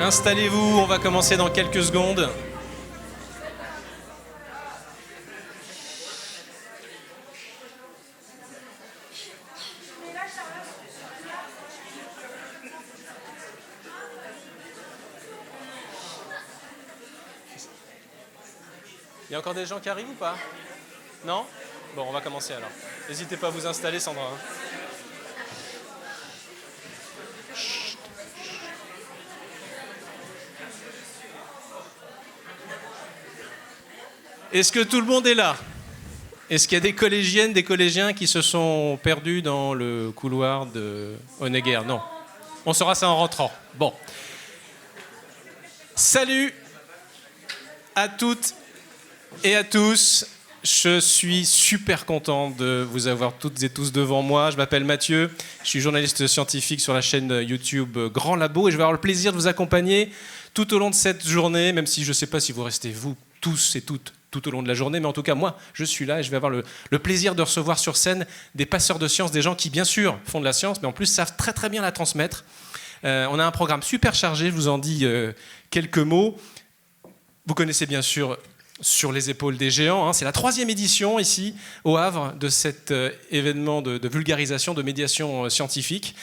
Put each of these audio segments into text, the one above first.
Installez-vous, on va commencer dans quelques secondes. Il y a encore des gens qui arrivent ou pas? Non? Bon, on va commencer alors. N'hésitez pas à vous installer, Sandra. Est-ce que tout le monde est là? Est-ce qu'il y a des collégiennes, des collégiens qui se sont perdus dans le couloir de Honegger? Non. On saura ça en rentrant. Bon. Salut à toutes et à tous. Je suis super content de vous avoir toutes et tous devant moi. Je m'appelle Mathieu, je suis journaliste scientifique sur la chaîne YouTube Grand Labo et je vais avoir le plaisir de vous accompagner tout au long de cette journée, même si je ne sais pas si vous restez vous tous et toutes tout au long de la journée, mais en tout cas moi je suis là et je vais avoir le plaisir de recevoir sur scène des passeurs de science, des gens qui bien sûr font de la science, mais en plus savent très très bien la transmettre. On a un programme super chargé, je vous en dis quelques mots. Vous connaissez bien sûr Sur les épaules des géants, hein. C'est la 3e édition ici au Havre de cet événement de vulgarisation, de médiation scientifique.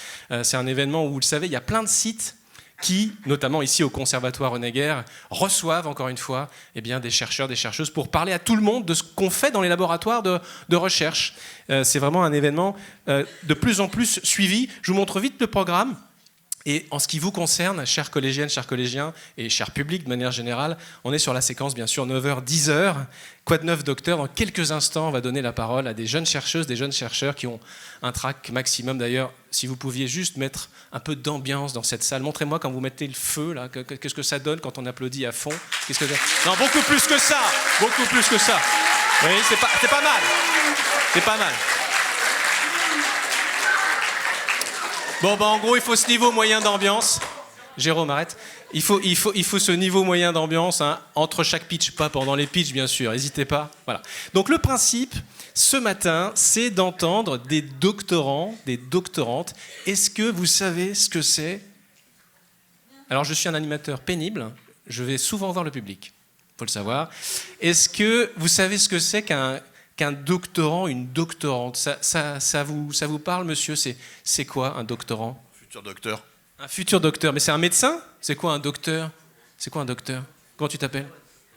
C'est un événement où, vous le savez, il y a plein de sites qui, notamment ici au Conservatoire Honegger, reçoivent encore une fois des chercheurs, des chercheuses pour parler à tout le monde de ce qu'on fait dans les laboratoires de recherche. C'est vraiment un événement de plus en plus suivi. Je vous montre vite le programme. Et en ce qui vous concerne, chères collégiennes, chers collégiens et chers publics de manière générale, on est sur la séquence bien sûr 9h, 10h. Quoi de neuf, docteur? Dans quelques instants, on va donner la parole à des jeunes chercheuses, des jeunes chercheurs qui ont un trac maximum. D'ailleurs, si vous pouviez juste mettre un peu d'ambiance dans cette salle. Montrez-moi quand vous mettez le feu, là, qu'est-ce que ça donne quand on applaudit à fond? Non, beaucoup plus que ça. Beaucoup plus que ça. Oui, c'est pas mal. C'est pas mal. Bon, en gros, il faut ce niveau moyen d'ambiance. Jérôme, arrête. Il faut ce niveau moyen d'ambiance, hein, entre chaque pitch, pas pendant les pitchs, bien sûr. N'hésitez pas. Voilà. Donc, le principe, ce matin, c'est d'entendre des doctorants, des doctorantes. Est-ce que vous savez ce que c'est? Alors, je suis un animateur pénible. Je vais souvent voir le public. Il faut le savoir. Est-ce que vous savez ce que c'est qu'un doctorant, une doctorante? Ça vous parle, monsieur? C'est quoi un doctorant? Futur docteur. Un futur docteur. Mais c'est un médecin? C'est quoi un docteur? C'est quoi un docteur? Comment tu t'appelles?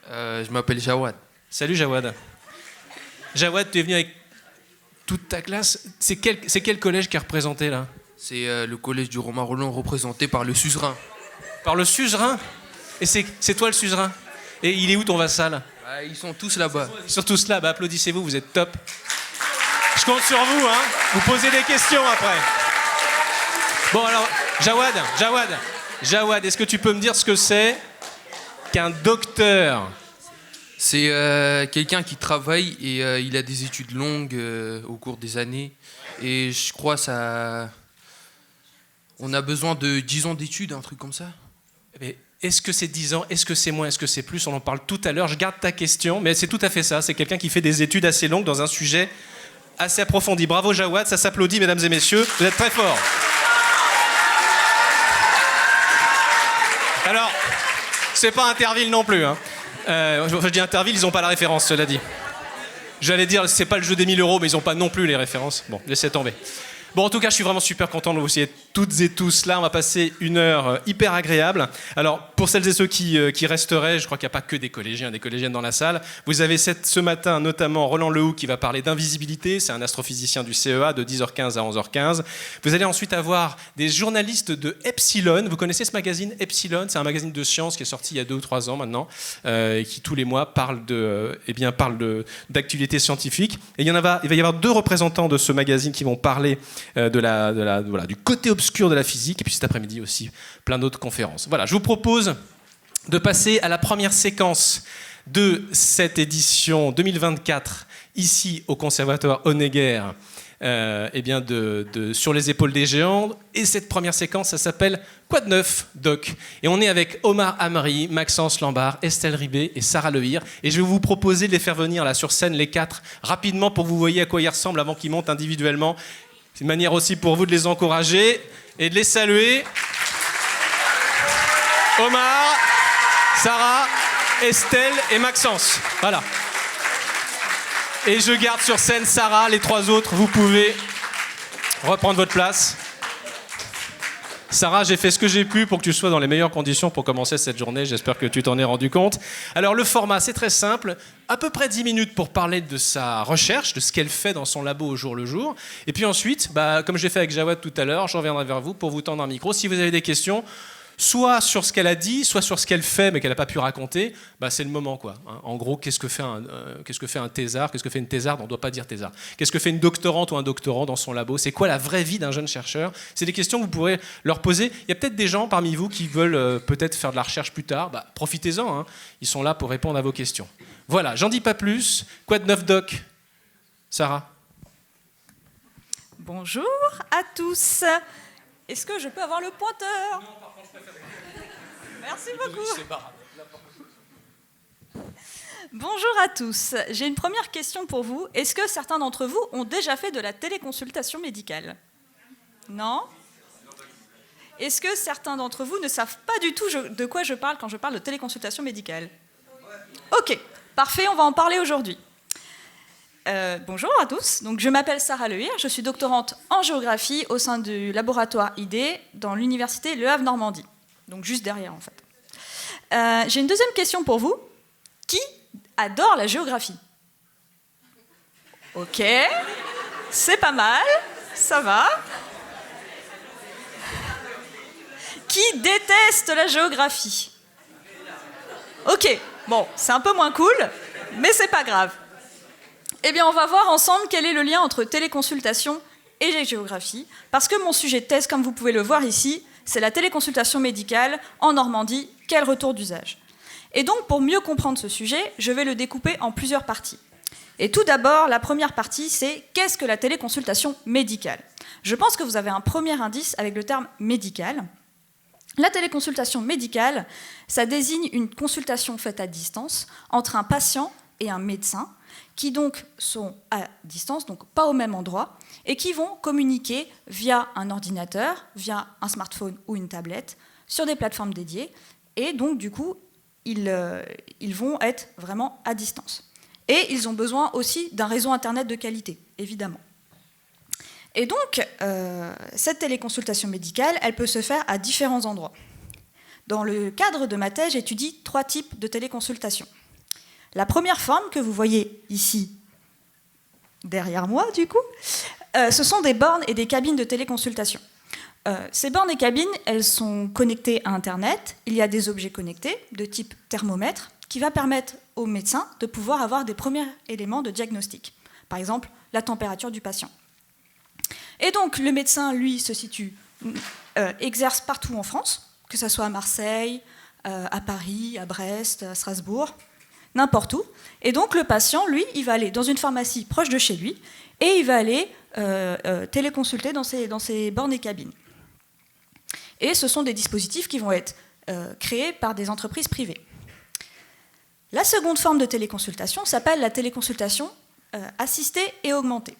Je m'appelle Jawad. Salut Jawad. Jawad, tu es venu avec toute ta classe. C'est quel collège qui est représenté là? C'est le collège du Romain Rolland représenté par le suzerain. Par le suzerain? Et c'est toi le suzerain? Et il est où ton vassal? Ils sont tous là-bas. Ils sont tous là, applaudissez-vous, vous êtes top. Je compte sur vous, hein. Vous posez des questions après. Bon alors, Jawad, est-ce que tu peux me dire ce que c'est qu'un docteur? C'est quelqu'un qui travaille et il a des études longues au cours des années. Et je crois on a besoin de 10 ans d'études, un truc comme ça. Mais est-ce que c'est 10 ans? Est-ce que c'est moins? Est-ce que c'est plus? On en parle tout à l'heure. Je garde ta question, mais c'est tout à fait ça. C'est quelqu'un qui fait des études assez longues dans un sujet assez approfondi. Bravo Jawad, ça s'applaudit, mesdames et messieurs. Vous êtes très forts. Alors, c'est pas Interville non plus, hein. Je dis Interville, ils n'ont pas la référence, cela dit. J'allais dire, c'est pas le jeu des 1000 €, mais ils n'ont pas non plus les références. Bon, laissez tomber. Bon, en tout cas, je suis vraiment super content de vous êtes toutes et tous là. On va passer une heure hyper agréable. Alors, pour celles et ceux qui resteraient, je crois qu'il n'y a pas que des collégiens, des collégiennes dans la salle. Vous avez ce matin notamment Roland Lehoux qui va parler d'invisibilité. C'est un astrophysicien du CEA de 10h15 à 11h15. Vous allez ensuite avoir des journalistes de Epsilon. Vous connaissez ce magazine Epsilon? C'est un magazine de science qui est sorti il y a 2 ou 3 ans maintenant, et qui tous les mois parle d'actualités scientifiques. Et il va y avoir 2 représentants de ce magazine qui vont parler du côté obscur de la physique, et puis cet après-midi aussi plein d'autres conférences. Voilà, je vous propose de passer à la première séquence de cette édition 2024 ici au Conservatoire Honegger, sur les épaules des géants. Et cette première séquence, ça s'appelle Quoi de neuf, Doc? Et on est avec Omar Amri, Maxence Lambard, Estelle Ribet et Sarah Lehir. Et je vais vous proposer de les faire venir là sur scène, les 4, rapidement pour que vous voyez à quoi ils ressemblent avant qu'ils montent individuellement. C'est une manière aussi pour vous de les encourager et de les saluer. Omar, Sarah, Estelle et Maxence. Voilà. Et je garde sur scène Sarah, les 3 autres, vous pouvez reprendre votre place. Sarah, j'ai fait ce que j'ai pu pour que tu sois dans les meilleures conditions pour commencer cette journée. J'espère que tu t'en es rendu compte. Alors, le format, c'est très simple. À peu près 10 minutes pour parler de sa recherche, de ce qu'elle fait dans son labo au jour le jour. Et puis ensuite, comme j'ai fait avec Jawad tout à l'heure, je reviendrai vers vous pour vous tendre un micro. Si vous avez des questions, soit sur ce qu'elle a dit, soit sur ce qu'elle fait mais qu'elle n'a pas pu raconter, c'est le moment, quoi. En gros, qu'est-ce que fait un thésard? Qu'est-ce que fait une thésarde? On ne doit pas dire thésard. Qu'est-ce que fait une doctorante ou un doctorant dans son labo? C'est quoi la vraie vie d'un jeune chercheur? C'est des questions que vous pourrez leur poser. Il y a peut-être des gens parmi vous qui veulent peut-être faire de la recherche plus tard. Profitez-en, hein. Ils sont là pour répondre à vos questions. Voilà, j'en dis pas plus. Quoi de neuf, Doc? Sarah? Bonjour à tous. Est-ce que je peux avoir le pointeur? Merci beaucoup. Bonjour à tous. J'ai une première question pour vous. Est-ce que certains d'entre vous ont déjà fait de la téléconsultation médicale? Non? Est-ce que certains d'entre vous ne savent pas du tout de quoi je parle quand je parle de téléconsultation médicale? Ok, parfait, on va en parler aujourd'hui. Bonjour à tous, donc, je m'appelle Sarah Lehir, je suis doctorante en géographie au sein du laboratoire ID dans l'université Le Havre-Normandie, donc juste derrière en fait. J'ai une deuxième question pour vous. Qui adore la géographie? Ok, c'est pas mal, ça va. Qui déteste la géographie? Ok, bon, c'est un peu moins cool, mais c'est pas grave. Eh bien, on va voir ensemble quel est le lien entre téléconsultation et la géographie, parce que mon sujet de thèse, comme vous pouvez le voir ici, c'est la téléconsultation médicale en Normandie, quel retour d'usage. Et donc, pour mieux comprendre ce sujet, je vais le découper en plusieurs parties. Et tout d'abord, la première partie, c'est qu'est-ce que la téléconsultation médicale? Je pense que vous avez un premier indice avec le terme médical. La téléconsultation médicale, ça désigne une consultation faite à distance entre un patient et un médecin, qui donc sont à distance, donc pas au même endroit, et qui vont communiquer via un ordinateur, via un smartphone ou une tablette, sur des plateformes dédiées, et donc du coup, ils vont être vraiment à distance. Et ils ont besoin aussi d'un réseau Internet de qualité, évidemment. Et donc, cette téléconsultation médicale, elle peut se faire à différents endroits. Dans le cadre de ma thèse, j'étudie 3 types de téléconsultation. La première forme que vous voyez ici, derrière moi du coup, ce sont des bornes et des cabines de téléconsultation. Ces bornes et cabines, elles sont connectées à Internet. Il y a des objets connectés de type thermomètre qui va permettre aux médecins de pouvoir avoir des premiers éléments de diagnostic. Par exemple, la température du patient. Et donc, le médecin, lui, se situe, exerce partout en France, que ce soit à Marseille, à Paris, à Brest, à Strasbourg, n'importe où. Et donc, le patient, lui, il va aller dans une pharmacie proche de chez lui et il va aller téléconsulter dans ces bornes et cabines. Et ce sont des dispositifs qui vont être créés par des entreprises privées. La seconde forme de téléconsultation s'appelle la téléconsultation assistée et augmentée.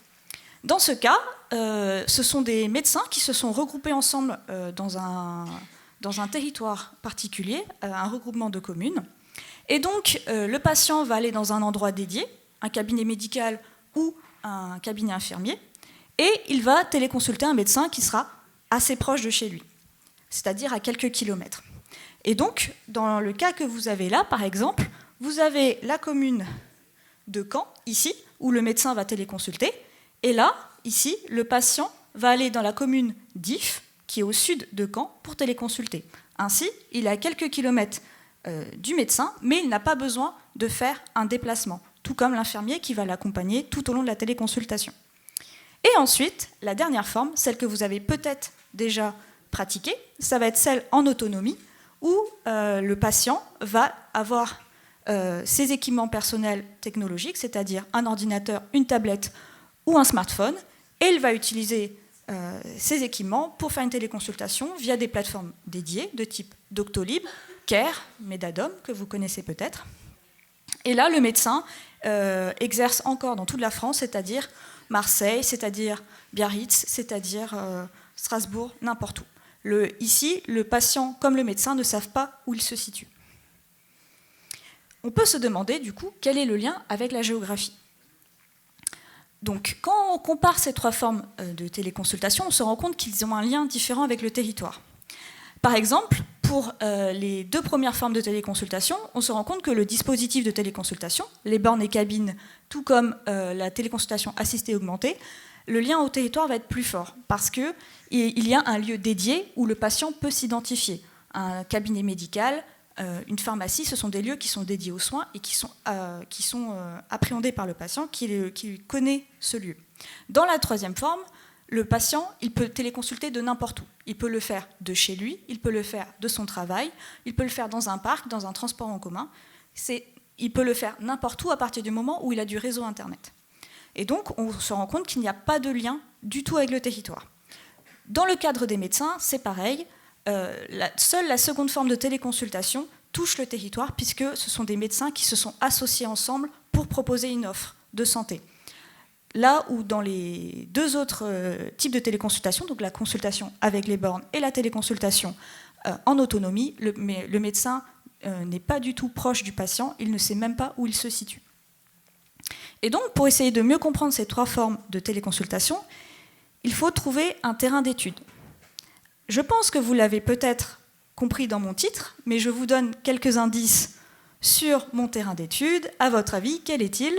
Dans ce cas, ce sont des médecins qui se sont regroupés ensemble dans un territoire particulier, un regroupement de communes. Et donc, le patient va aller dans un endroit dédié, un cabinet médical ou un cabinet infirmier, et il va téléconsulter un médecin qui sera assez proche de chez lui, c'est-à-dire à quelques kilomètres. Et donc, dans le cas que vous avez là, par exemple, vous avez la commune de Caen, ici, où le médecin va téléconsulter, et là, ici, le patient va aller dans la commune d'If, qui est au sud de Caen, pour téléconsulter. Ainsi, il est à quelques kilomètres du médecin, mais il n'a pas besoin de faire un déplacement, tout comme l'infirmier qui va l'accompagner tout au long de la téléconsultation. Et ensuite, la dernière forme, celle que vous avez peut-être déjà pratiquée, ça va être celle en autonomie, où le patient va avoir ses équipements personnels technologiques, c'est-à-dire un ordinateur, une tablette ou un smartphone, et il va utiliser ces équipements pour faire une téléconsultation via des plateformes dédiées de type Doctolib, Care, Medadom, que vous connaissez peut-être. Et là, le médecin exerce encore dans toute la France, c'est-à-dire Marseille, c'est-à-dire Biarritz, c'est-à-dire Strasbourg, n'importe où. Ici, le patient comme le médecin ne savent pas où il se situe. On peut se demander, du coup, quel est le lien avec la géographie. Donc, quand on compare ces 3 formes de téléconsultation, on se rend compte qu'ils ont un lien différent avec le territoire. Par exemple, pour les 2 premières formes de téléconsultation, on se rend compte que le dispositif de téléconsultation, les bornes et cabines, tout comme la téléconsultation assistée augmentée, le lien au territoire va être plus fort parce qu'il y a un lieu dédié où le patient peut s'identifier. Un cabinet médical, une pharmacie, ce sont des lieux qui sont dédiés aux soins et qui sont appréhendés par le patient qui connaît ce lieu. Dans la 3e forme, le patient, il peut téléconsulter de n'importe où. Il peut le faire de chez lui, il peut le faire de son travail, il peut le faire dans un parc, dans un transport en commun. Il peut le faire n'importe où à partir du moment où il a du réseau Internet. Et donc, on se rend compte qu'il n'y a pas de lien du tout avec le territoire. Dans le cadre des médecins, c'est pareil. Seule la 2e forme de téléconsultation touche le territoire puisque ce sont des médecins qui se sont associés ensemble pour proposer une offre de santé. Là où dans les 2 autres types de téléconsultation, donc la consultation avec les bornes et la téléconsultation en autonomie, le médecin n'est pas du tout proche du patient, il ne sait même pas où il se situe. Et donc, pour essayer de mieux comprendre ces 3 formes de téléconsultation, il faut trouver un terrain d'étude. Je pense que vous l'avez peut-être compris dans mon titre, mais je vous donne quelques indices sur mon terrain d'étude. À votre avis, quel est-il ?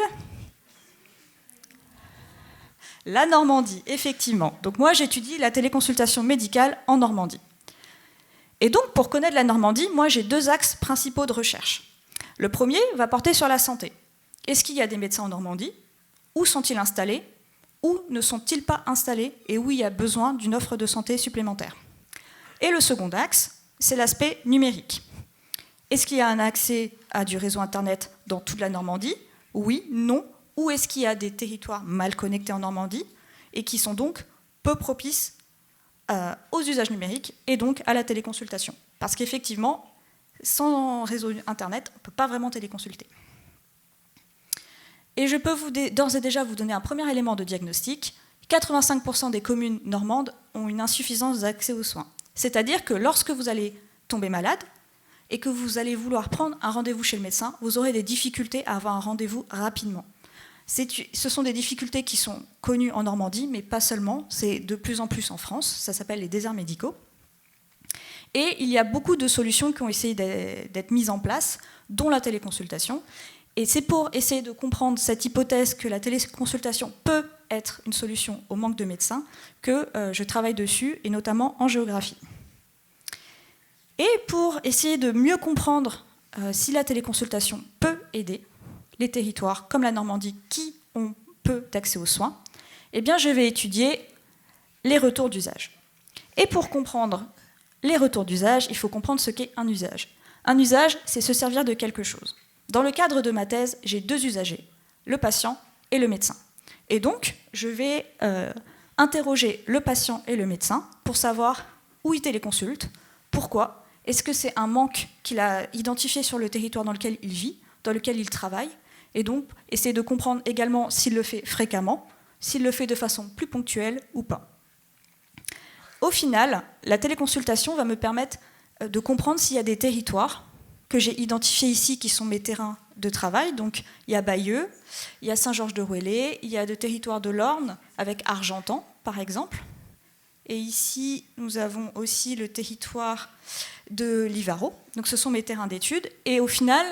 La Normandie, effectivement. Donc moi, j'étudie la téléconsultation médicale en Normandie. Et donc, pour connaître la Normandie, moi, j'ai 2 axes principaux de recherche. Le premier va porter sur la santé. Est-ce qu'il y a des médecins en Normandie ? Où sont-ils installés ? Où ne sont-ils pas installés ? Et où il y a besoin d'une offre de santé supplémentaire ? Et le second axe, c'est l'aspect numérique. Est-ce qu'il y a un accès à du réseau Internet dans toute la Normandie ? Oui, non. Ou est-ce qu'il y a des territoires mal connectés en Normandie et qui sont donc peu propices aux usages numériques et donc à la téléconsultation ? Parce qu'effectivement, sans réseau Internet, on ne peut pas vraiment téléconsulter. Et je peux d'ores et déjà vous donner un premier élément de diagnostic. 85% des communes normandes ont une insuffisance d'accès aux soins. C'est-à-dire que lorsque vous allez tomber malade et que vous allez vouloir prendre un rendez-vous chez le médecin, vous aurez des difficultés à avoir un rendez-vous rapidement. Ce sont des difficultés qui sont connues en Normandie, mais pas seulement, c'est de plus en plus en France, ça s'appelle les déserts médicaux. Et il y a beaucoup de solutions qui ont essayé d'être mises en place, dont la téléconsultation. Et c'est pour essayer de comprendre cette hypothèse que la téléconsultation peut être une solution au manque de médecins que je travaille dessus, et notamment en géographie. Et pour essayer de mieux comprendre si la téléconsultation peut aider les territoires comme la Normandie qui ont peu d'accès aux soins, eh bien je vais étudier les retours d'usage. Et pour comprendre les retours d'usage, il faut comprendre ce qu'est un usage. Un usage, c'est se servir de quelque chose. Dans le cadre de ma thèse, j'ai 2 usagers, le patient et le médecin. Et donc, je vais interroger le patient et le médecin pour savoir où il téléconsulte, pourquoi, est-ce que c'est un manque qu'il a identifié sur le territoire dans lequel il vit, dans lequel il travaille, et donc essayer de comprendre également s'il le fait fréquemment, s'il le fait de façon plus ponctuelle ou pas. Au final, la téléconsultation va me permettre de comprendre s'il y a des territoires que j'ai identifiés ici qui sont mes terrains de travail. Donc il y a Bayeux, il y a Saint-Georges-de-Ruellé, il y a des territoires de l'Orne avec Argentan par exemple. Et ici, nous avons aussi le territoire de Livaro. Donc ce sont mes terrains d'études. Et au final,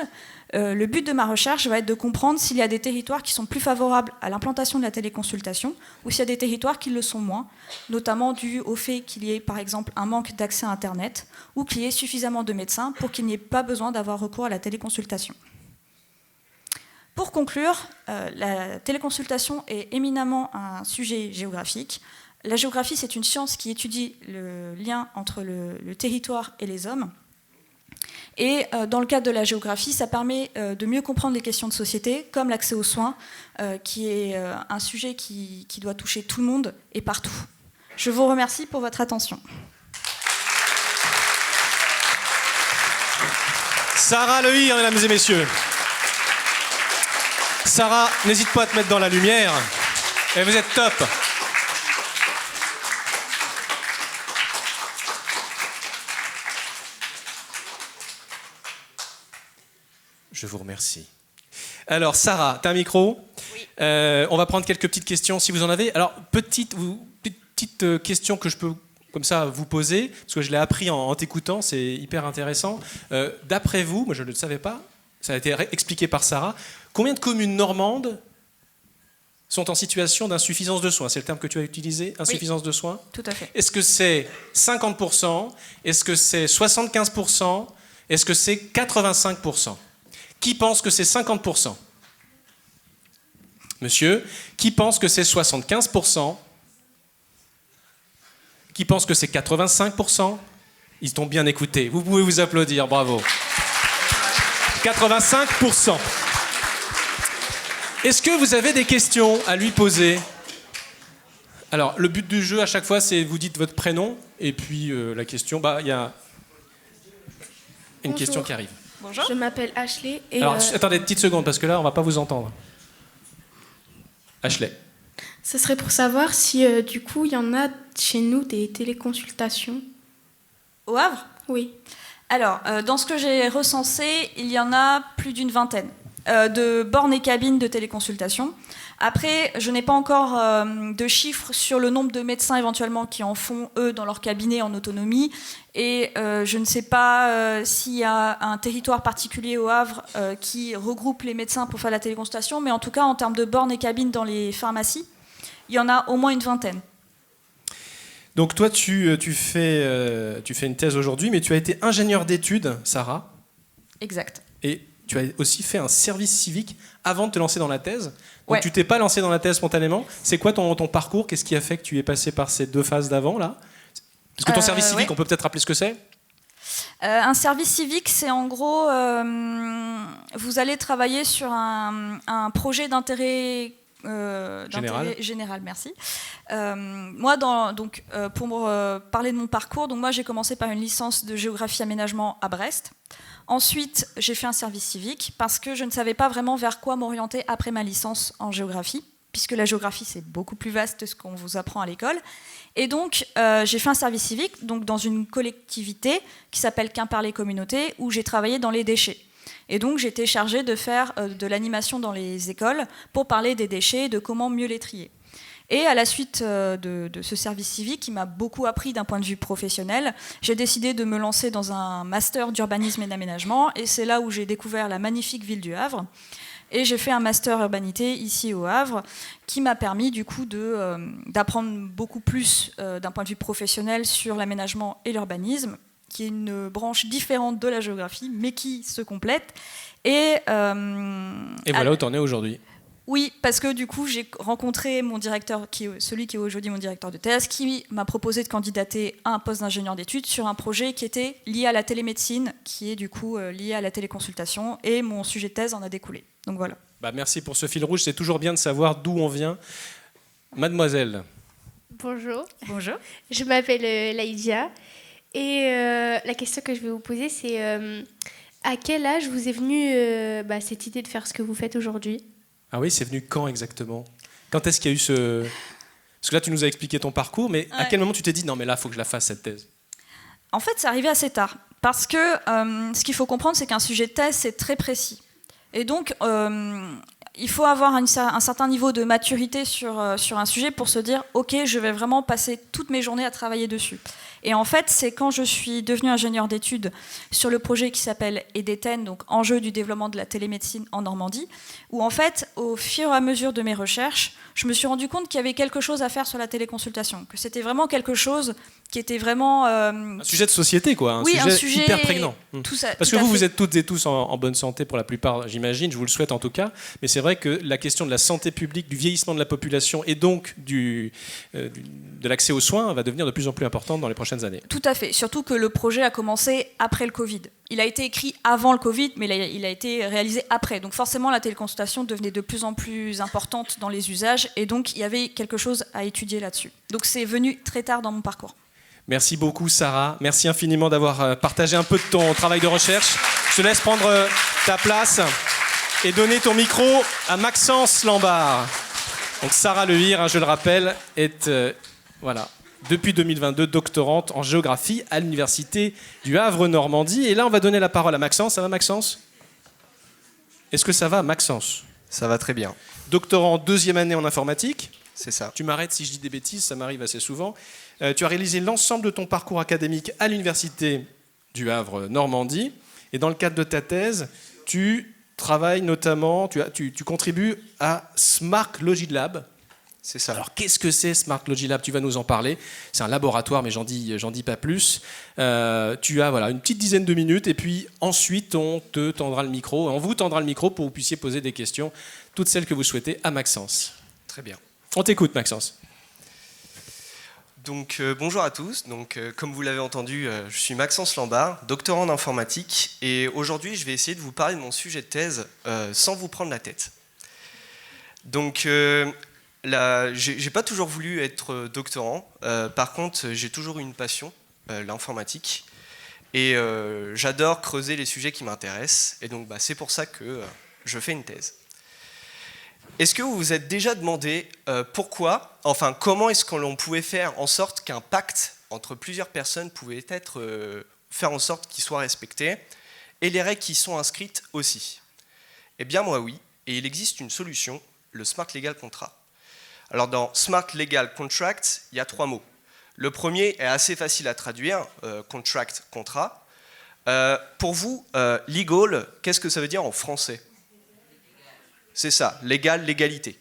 le but de ma recherche va être de comprendre s'il y a des territoires qui sont plus favorables à l'implantation de la téléconsultation ou s'il y a des territoires qui le sont moins, notamment dû au fait qu'il y ait par exemple un manque d'accès à Internet ou qu'il y ait suffisamment de médecins pour qu'il n'y ait pas besoin d'avoir recours à la téléconsultation. Pour conclure, la téléconsultation est éminemment un sujet géographique. La géographie, c'est une science qui étudie le lien entre le territoire et les hommes. Et dans le cadre de la géographie, ça permet de mieux comprendre les questions de société, comme l'accès aux soins, qui est un sujet qui doit toucher tout le monde et partout. Je vous remercie pour votre attention. Sarah Lehir, mesdames et messieurs. Sarah, n'hésite pas à te mettre dans la lumière. Et vous êtes top. Je vous remercie. Alors, Sarah, tu as un micro ? Oui. On va prendre quelques petites questions si vous en avez. Alors, petite question que je peux comme ça vous poser, parce que je l'ai appris en t'écoutant, c'est hyper intéressant. D'après vous, moi je ne le savais pas, ça a été expliqué par Sarah, combien de communes normandes sont en situation d'insuffisance de soins ? C'est le terme que tu as utilisé, insuffisance de soins ? Tout à fait. Est-ce que c'est 50% ? Est-ce que c'est 75% ? Est-ce que c'est 85% ? Qui pense que c'est 50% ? Monsieur, qui pense que c'est 75% ? Qui pense que c'est 85% ? Ils t'ont bien écouté. Vous pouvez vous applaudir, bravo. 85%. Est-ce que vous avez des questions à lui poser ? Alors, le but du jeu, à chaque fois, c'est vous dites votre prénom, et puis la question, il y a une question qui arrive. Bonjour. Je m'appelle Ashley. Et Alors, attendez une petite seconde, parce que là, on ne va pas vous entendre. Ashley. ce serait pour savoir si, du coup, il y en a chez nous des téléconsultations. Au Havre ? Oui. Alors, dans ce que j'ai recensé, il y en a plus d'une vingtaine de bornes et cabines de téléconsultation. Après, je n'ai pas encore de chiffres sur le nombre de médecins éventuellement qui en font, eux, dans leur cabinet en autonomie. Et je ne sais pas s'il y a un territoire particulier au Havre qui regroupe les médecins pour faire la téléconsultation, mais en tout cas, en termes de bornes et cabines dans les pharmacies, il y en a au moins une vingtaine. Donc toi, tu fais une thèse aujourd'hui, mais tu as été ingénieur d'études, Sarah. Exact. Et tu as aussi fait un service civique avant de te lancer dans la thèse. Donc Ouais. tu t'es pas lancé dans la thèse spontanément. C'est quoi ton parcours ? Qu'est-ce qui a fait que tu es passé par ces deux phases d'avant, là ? Parce que ton service civique, ouais. on peut peut-être rappeler ce que c'est ? Un service civique, c'est en gros, vous allez travailler sur un projet d'intérêt général, merci. Moi, pour parler de mon parcours, donc moi j'ai commencé par une licence de géographie-aménagement à Brest. Ensuite, j'ai fait un service civique parce que je ne savais pas vraiment vers quoi m'orienter après ma licence en géographie, puisque la géographie c'est beaucoup plus vaste que ce qu'on vous apprend à l'école. Et donc, j'ai fait un service civique donc dans une collectivité qui s'appelle Quimperlé Communauté, où j'ai travaillé dans les déchets. Et donc, j'étais chargée de faire de l'animation dans les écoles pour parler des déchets et de comment mieux les trier. Et à la suite de ce service civique, qui m'a beaucoup appris d'un point de vue professionnel, j'ai décidé de me lancer dans un master d'urbanisme et d'aménagement. Et c'est là où j'ai découvert la magnifique ville du Havre. Et j'ai fait un master urbanité ici au Havre, qui m'a permis du coup d'apprendre beaucoup plus d'un point de vue professionnel sur l'aménagement et l'urbanisme, qui est une branche différente de la géographie, mais qui se complète. Et voilà où tu en es aujourd'hui. Oui, parce que du coup, j'ai rencontré mon directeur, celui qui est aujourd'hui mon directeur de thèse, qui m'a proposé de candidater à un poste d'ingénieur d'études sur un projet qui était lié à la télémédecine, qui est du coup lié à la téléconsultation, et mon sujet de thèse en a découlé. Donc voilà. Merci pour ce fil rouge, c'est toujours bien de savoir d'où on vient. Mademoiselle. Bonjour. Bonjour. Je m'appelle Laïdia. Et la question que je vais vous poser, c'est à quel âge vous est venue cette idée de faire ce que vous faites aujourd'hui ? Ah oui, c'est venu quand exactement ? Quand est-ce qu'il y a eu ce... Parce que là, tu nous as expliqué ton parcours, mais à quel moment tu t'es dit « Non, mais là, il faut que je la fasse, cette thèse ». En fait, c'est arrivé assez tard. Parce que ce qu'il faut comprendre, c'est qu'un sujet de thèse, c'est très précis. Et donc, il faut avoir un certain niveau de maturité sur un sujet pour se dire « Ok, je vais vraiment passer toutes mes journées à travailler dessus ». Et en fait, c'est quand je suis devenue ingénieure d'études sur le projet qui s'appelle EDTEN, donc Enjeux du développement de la télémédecine en Normandie, où en fait, au fur et à mesure de mes recherches, je me suis rendu compte qu'il y avait quelque chose à faire sur la téléconsultation, que c'était vraiment quelque chose qui était vraiment... un sujet de société, quoi. Un sujet hyper prégnant. Tout ça, parce que vous êtes toutes et tous en bonne santé pour la plupart, j'imagine, je vous le souhaite en tout cas, mais c'est vrai que la question de la santé publique, du vieillissement de la population et donc de l'accès aux soins va devenir de plus en plus importante dans les prochaines années. Tout à fait, surtout que le projet a commencé après le Covid. Il a été écrit avant le Covid, mais il a été réalisé après. Donc forcément, la téléconsultation devenait de plus en plus importante dans les usages, et donc il y avait quelque chose à étudier là-dessus. Donc c'est venu très tard dans mon parcours. Merci beaucoup, Sarah. Merci infiniment d'avoir partagé un peu de ton travail de recherche. Je te laisse prendre ta place et donner ton micro à Maxence Lambard. Donc Sarah Levire, je le rappelle, est depuis 2022 doctorante en géographie à l'université du Havre-Normandie. Et là, on va donner la parole à Maxence. Ça va, Maxence ? Est-ce que ça va, Maxence? Ça va très bien, Doctorant 2e année en informatique. c'est ça. Tu m'arrêtes si je dis des bêtises, ça m'arrive assez souvent. Tu as réalisé l'ensemble de ton parcours académique à l'université du Havre Normandie. Et dans le cadre de ta thèse, tu travailles notamment, tu contribues à Smart Logilab. C'est ça. Alors qu'est-ce que c'est Smart Logilab? Tu vas nous en parler. C'est un laboratoire, mais j'en dis pas plus. Tu as une petite dizaine de minutes et puis ensuite on te tendra le micro. On vous tendra le micro pour que vous puissiez poser des questions, toutes celles que vous souhaitez à Maxence. Très bien. On t'écoute, Maxence. Donc bonjour à tous. Donc comme vous l'avez entendu, je suis Maxence Lambard, doctorant en informatique, et aujourd'hui je vais essayer de vous parler de mon sujet de thèse sans vous prendre la tête. Donc j'ai pas toujours voulu être doctorant. Par contre, j'ai toujours eu une passion, l'informatique, et j'adore creuser les sujets qui m'intéressent. Et donc c'est pour ça que je fais une thèse. Est-ce que vous vous êtes déjà demandé comment est-ce qu'on pouvait faire en sorte qu'un pacte entre plusieurs personnes pouvait faire en sorte qu'il soit respecté, et les règles qui y sont inscrites aussi? Eh bien moi oui, et il existe une solution, le Smart Legal Contract. Alors dans Smart Legal Contract, il y a 3 mots. Le premier est assez facile à traduire, contract, contrat. Pour vous, legal, qu'est-ce que ça veut dire en français? C'est ça, légal, légalité.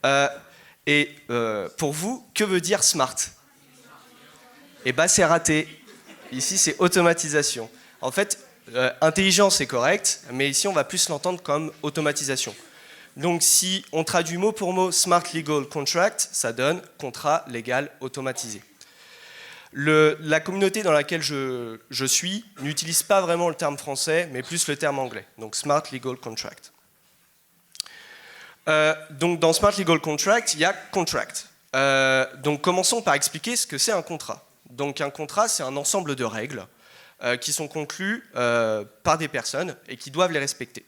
Pour vous, que veut dire smart? Eh bien, c'est raté. Ici, c'est automatisation. En fait, intelligent, c'est correct, mais ici, on va plus l'entendre comme automatisation. Donc, si on traduit mot pour mot Smart Legal Contract, ça donne contrat légal automatisé. La communauté dans laquelle je suis n'utilise pas vraiment le terme français, mais plus le terme anglais. Donc, Smart Legal Contract. Donc dans Smart Legal Contract, il y a contract. Donc commençons par expliquer ce que c'est un contrat. Donc un contrat, c'est un ensemble de règles qui sont conclues par des personnes et qui doivent les respecter.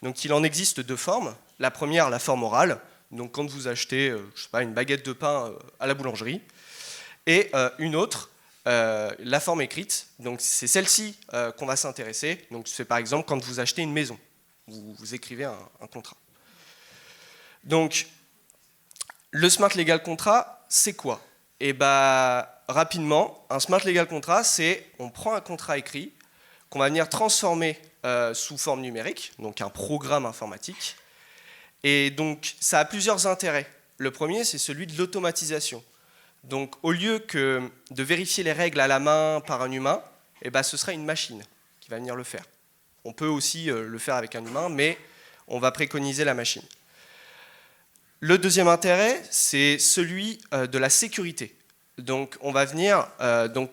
Donc il en existe 2 formes. La première, la forme orale. Donc quand vous achetez une baguette de pain à la boulangerie. Et une autre, la forme écrite. Donc c'est celle-ci qu'on va s'intéresser. Donc c'est par exemple quand vous achetez une maison. Vous écrivez un contrat. Donc, le Smart Legal Contract, c'est quoi? Eh bien, rapidement, un Smart Legal Contract, c'est on prend un contrat écrit qu'on va venir transformer sous forme numérique, donc un programme informatique. Et donc, ça a plusieurs intérêts. Le premier, c'est celui de l'automatisation. Donc, au lieu de vérifier les règles à la main par un humain, eh ben, ce sera une machine qui va venir le faire. On peut aussi le faire avec un humain, mais on va préconiser la machine. Le deuxième intérêt, c'est celui de la sécurité. Donc, on va venir. Une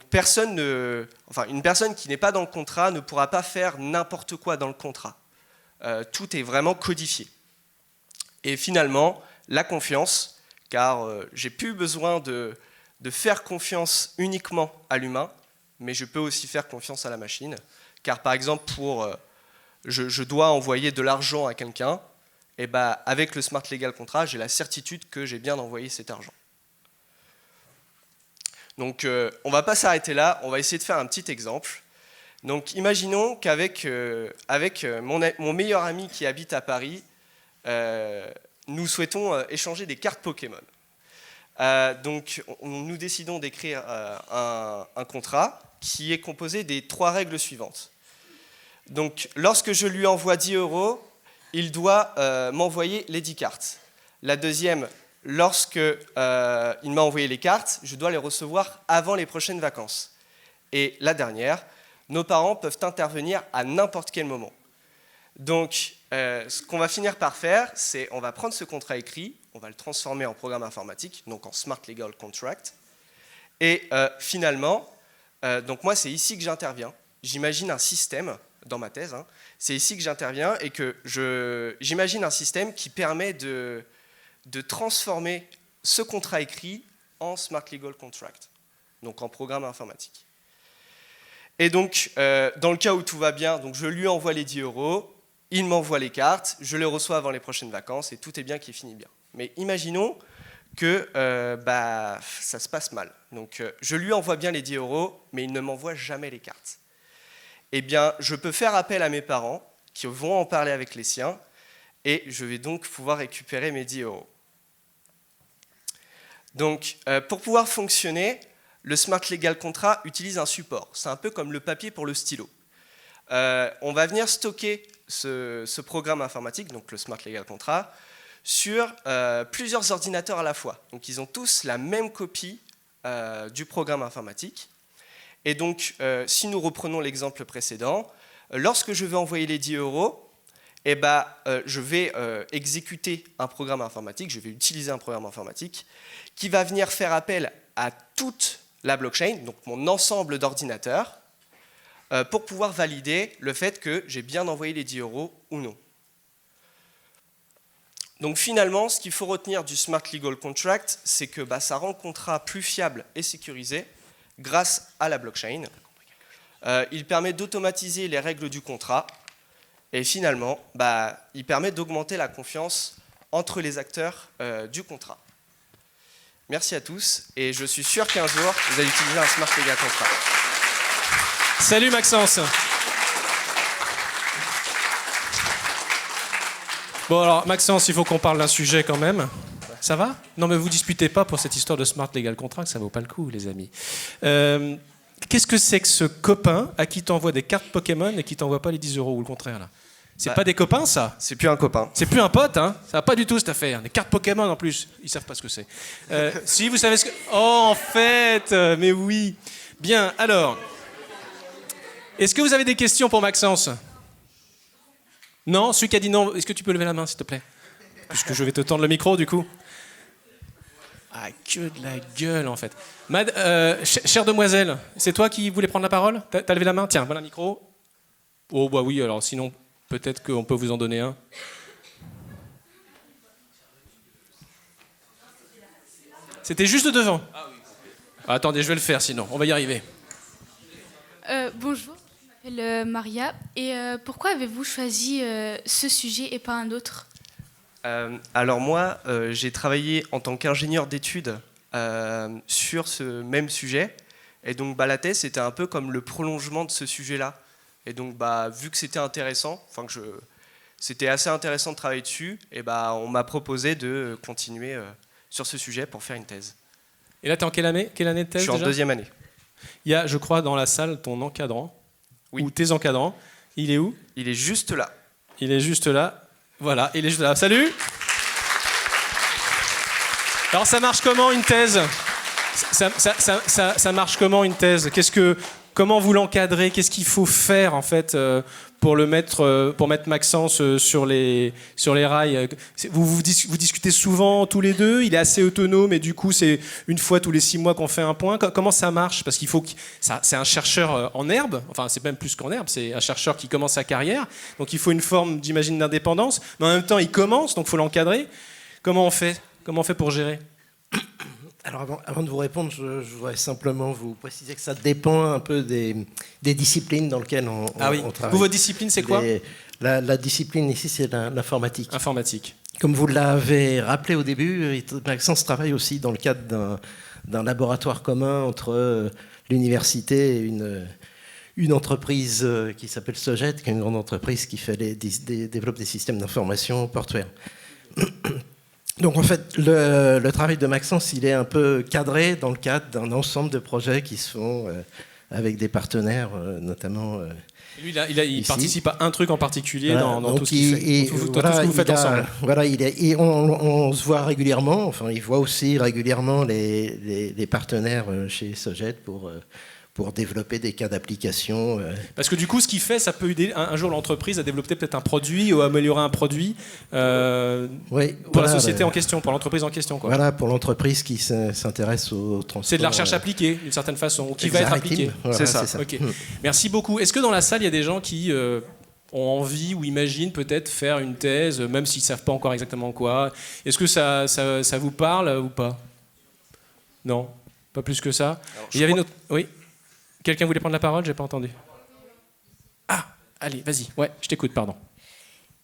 personne qui n'est pas dans le contrat ne pourra pas faire n'importe quoi dans le contrat. Tout est vraiment codifié. Et finalement, la confiance, car j'ai plus besoin de faire confiance uniquement à l'humain, mais je peux aussi faire confiance à la machine. Car par exemple, je dois envoyer de l'argent à quelqu'un. Et avec le Smart Legal Contract, j'ai la certitude que j'ai bien envoyé cet argent. Donc, on ne va pas s'arrêter là, on va essayer de faire un petit exemple. Donc, imaginons qu'avec mon meilleur ami qui habite à Paris, nous souhaitons échanger des cartes Pokémon. Donc, nous décidons d'écrire un contrat qui est composé des 3 règles suivantes. Donc, lorsque je lui envoie 10 €, il doit m'envoyer les 10 cartes. La deuxième, lorsqu'il m'a envoyé les cartes, je dois les recevoir avant les prochaines vacances. Et la dernière, nos parents peuvent intervenir à n'importe quel moment. Donc, ce qu'on va finir par faire, c'est on va prendre ce contrat écrit, on va le transformer en programme informatique, donc en Smart Legal Contract. Et finalement, donc moi, c'est ici que j'interviens. J'imagine un système dans ma thèse, c'est ici que j'interviens et que j'imagine un système qui permet de transformer ce contrat écrit en Smart Legal Contract, donc en programme informatique. Et donc, dans le cas où tout va bien, donc je lui envoie les 10 €, il m'envoie les cartes, je les reçois avant les prochaines vacances et tout est bien qui finit bien. Mais imaginons que ça se passe mal. Donc, je lui envoie bien les 10 €, mais il ne m'envoie jamais les cartes. Eh bien, je peux faire appel à mes parents qui vont en parler avec les siens, et je vais donc pouvoir récupérer mes 10 euros. Donc, pour pouvoir fonctionner, le Smart Legal Contract utilise un support. C'est un peu comme le papier pour le stylo. On va venir stocker ce programme informatique, donc le Smart Legal Contract, sur plusieurs ordinateurs à la fois. Donc, ils ont tous la même copie du programme informatique. Et donc, si nous reprenons l'exemple précédent, lorsque je vais envoyer les 10 euros, je vais exécuter un programme informatique, je vais utiliser un programme informatique qui va venir faire appel à toute la blockchain, donc mon ensemble d'ordinateurs, pour pouvoir valider le fait que j'ai bien envoyé les 10 euros ou non. Donc finalement, ce qu'il faut retenir du Smart Legal Contract, c'est que ça rend le contrat plus fiable et sécurisé grâce à la blockchain. Il permet d'automatiser les règles du contrat et finalement, il permet d'augmenter la confiance entre les acteurs du contrat. Merci à tous et je suis sûr qu'un jour, vous allez utiliser un Smart Legal Contract. Salut Maxence. Bon alors Maxence, il faut qu'on parle d'un sujet quand même. Ça va? Non mais vous disputez pas pour cette histoire de Smart Legal Contract, ça vaut pas le coup les amis. Qu'est-ce que c'est que ce copain à qui t'envoie des cartes Pokémon et qui t'envoie pas les 10 euros ou le contraire là? C'est pas des copains ça? C'est plus un copain. C'est plus un pote, hein? Ça va pas du tout cette affaire. Des cartes Pokémon en plus, ils savent pas ce que c'est. Si vous savez ce que... Oh en fait, mais oui. Bien, alors... Est-ce que vous avez des questions pour Maxence? Non? Celui qui a dit non, est-ce que tu peux lever la main, s'il te plaît? Puisque je vais te tendre le micro, du coup. Ah, que de la gueule, en fait. Chère demoiselle, c'est toi qui voulais prendre la parole? T'as levé la main? Tiens, voilà un micro. Oh, bah oui, alors sinon, peut-être qu'on peut vous en donner un. C'était juste devant. Ah, attendez, je vais le faire, sinon. On va y arriver. Bonjour, je m'appelle Maria. Et pourquoi avez-vous choisi ce sujet et pas un autre? Alors moi, j'ai travaillé en tant qu'ingénieur d'études sur ce même sujet. Et donc la thèse, c'était un peu comme le prolongement de ce sujet-là. Et donc vu que c'était intéressant, c'était assez intéressant de travailler dessus, et on m'a proposé de continuer sur ce sujet pour faire une thèse. Et là, t'es en quelle année de thèse? Je suis en deuxième année. Il y a, je crois, dans la salle, ton encadrant, oui. Ou tes encadrants. Il est où? Il est juste là. Il est juste là. Voilà, il est juste là. Salut! Alors, ça marche comment, une thèse? Ça marche comment, une thèse? Comment vous l'encadrez? Qu'est-ce qu'il faut faire, en fait, pour mettre Maxence sur les rails? Vous discutez souvent tous les deux? Il est assez autonome et du coup, c'est une fois tous les 6 mois qu'on fait un point. Comment ça marche? Parce qu'il faut c'est un chercheur en herbe. Enfin, c'est même plus qu'en herbe. C'est un chercheur qui commence sa carrière. Donc, il faut une forme, j'imagine, d'indépendance. Mais en même temps, il commence, donc il faut l'encadrer. Comment on fait pour gérer? Alors avant de vous répondre, je voudrais simplement vous préciser que ça dépend un peu des disciplines dans lesquelles on travaille. Vous, votre discipline, c'est quoi? La discipline ici, c'est l'informatique. Informatique. Comme vous l'avez rappelé au début, Maxence travaille aussi dans le cadre d'un laboratoire commun entre l'université et une entreprise qui s'appelle Soged, qui est une grande entreprise qui développe des systèmes d'information portuaires. Donc en fait, le travail de Maxence, il est un peu cadré dans le cadre d'un ensemble de projets qui se font avec des partenaires, notamment. Lui, il participe à un truc en particulier dans tout ce qu'il fait. Tout ce que vous faites ensemble. Voilà, on se voit régulièrement. Enfin, il voit aussi régulièrement les partenaires chez Soged pour développer des cas d'application. Parce que du coup, ce qu'il fait, ça peut aider un jour l'entreprise à développer peut-être un produit ou à améliorer un produit pour la société en question, pour l'entreprise en question. Quoi. Voilà, pour l'entreprise qui s'intéresse au transport. C'est de la recherche appliquée, d'une certaine façon, ou qui va être appliquée. Voilà, c'est ça. Okay. Merci beaucoup. Est-ce que dans la salle, il y a des gens qui ont envie ou imaginent peut-être faire une thèse, même s'ils ne savent pas encore exactement quoi? Est-ce que ça vous parle ou pas? Non, pas plus que ça. Il y avait notre... Oui. Quelqu'un voulait prendre la parole? J'ai pas entendu. Ah, allez, vas-y. Ouais, je t'écoute, pardon.